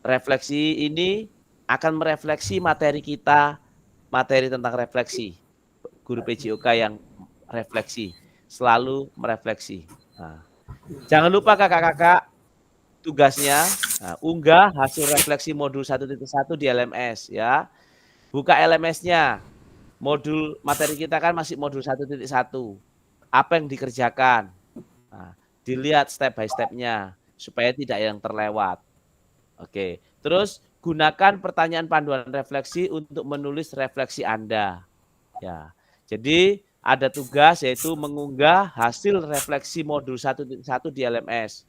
Refleksi ini akan merefleksi materi kita, materi tentang refleksi. Guru PJOK yang refleksi, selalu merefleksi. Nah, jangan lupa kakak-kakak, tugasnya unggah hasil refleksi modul 1.1 di LMS ya. Buka LMS-nya. Modul materi kita kan masih modul 1.1. Apa yang dikerjakan? Nah, dilihat step by step-nya supaya tidak yang terlewat. Oke. Terus gunakan pertanyaan panduan refleksi untuk menulis refleksi Anda. Ya. Jadi ada tugas yaitu mengunggah hasil refleksi modul 1.1 di LMS.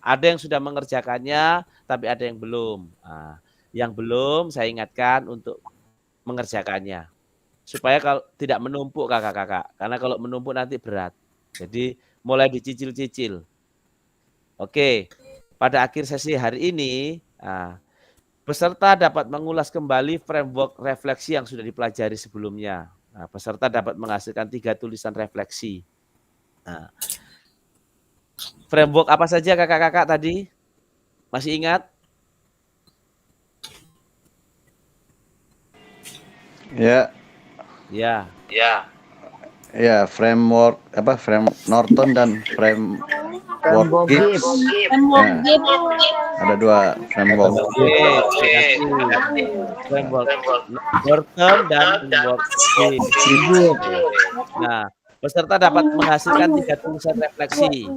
Ada yang sudah mengerjakannya, tapi ada yang belum. Nah, yang belum saya ingatkan untuk mengerjakannya. Supaya kalau tidak menumpuk kakak-kakak. Karena kalau menumpuk nanti berat. Jadi mulai dicicil-cicil. Oke, pada akhir sesi hari ini, peserta dapat mengulas kembali framework refleksi yang sudah dipelajari sebelumnya. Nah, peserta dapat menghasilkan 3 tulisan refleksi. Nah, framework apa saja kakak-kakak tadi? Masih ingat? Ya. Ya. Ya, framework Norton dan framework Gibbs. Ada 2 framework. Framework Norton dan framework Gibbs. Nah, peserta dapat menghasilkan 3 tulisan refleksi.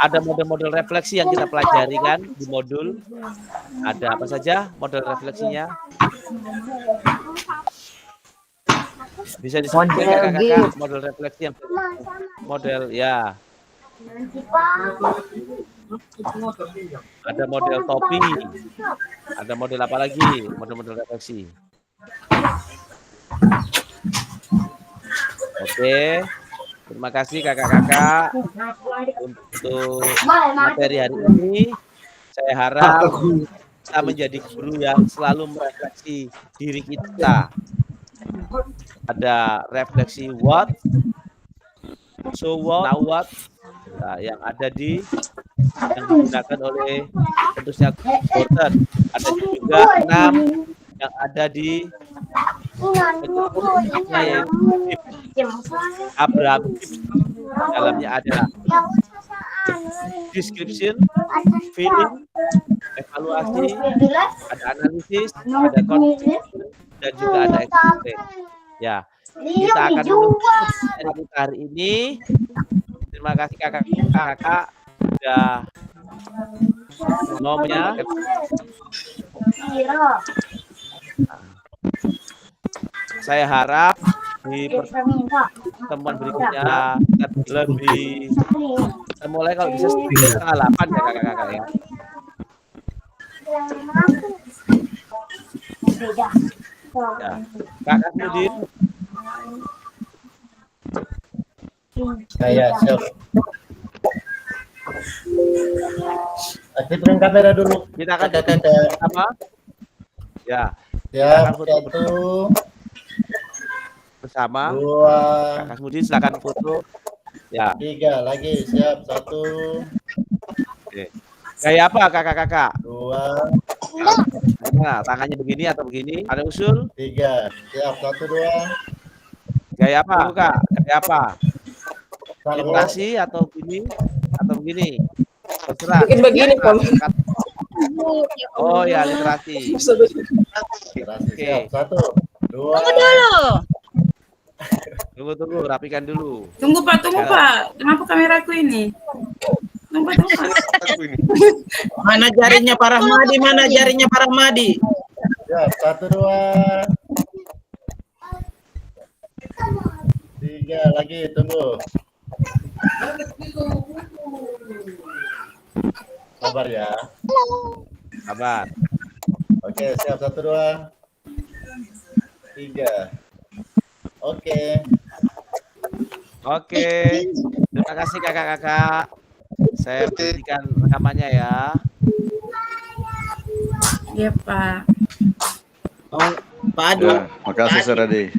Ada model-model refleksi yang kita pelajari kan di modul. Ada apa saja model refleksinya? Bisa disebutkan kakak-kakak model refleksi yang model ya. Ada model topi. Ada model apa lagi? Model-model refleksi. Oke. Terima kasih kakak-kakak untuk materi hari ini. Saya harap kita menjadi guru yang selalu merefleksi diri kita. Ada refleksi what, so what, now what, nah, yang ada yang digunakan oleh penulisnya Gordon. Ada juga 6 yang ada di Abraham Gibbs. Dalamnya ada description, feeling, evaluasi, ada analisis, ada conclusion, dan juga ada explain. Ya, kita akan menutup hari ini. Terima kasih kakak-kakak sudah ngomongnya. Saya harap di pertemuan berikutnya lebih mulai kalau bisa 7:30 ya kakak-kakak ya. Ya. Kakak Mudin. Saya siap. Aktifkan kamera dulu. Kita akan sama. Ya. Siap, 1. Bersama. 2. Kakak Mudin silakan foto. Ya. 3 lagi, siap. 1. Oke. Kayak apa kakak-kakak? 2. Nah, tangannya begini atau begini? Ada usul? 3. Siap, 1, 2. Kayak apa? Kak? Kayak apa? Salam. Literasi atau begini? Atau begini? Terserah. Mungkin begini, Pak. Oh ya, literasi. Oke. 1, 2. Tunggu dulu. Tunggu, rapikan dulu. Tunggu Pak. Kenapa kameraku ini? Tunggu. Mana jarinya Pak Rahmadi? Siap, 1, 2. 3 lagi, tunggu. Sabar ya. Sabar. Oke, siap. 1, 2. 3. Oke. Terima kasih kakak-kakak. Saya berhentikan rekamannya ya. Iya Pak. Pak Adu. Makasih Saradi.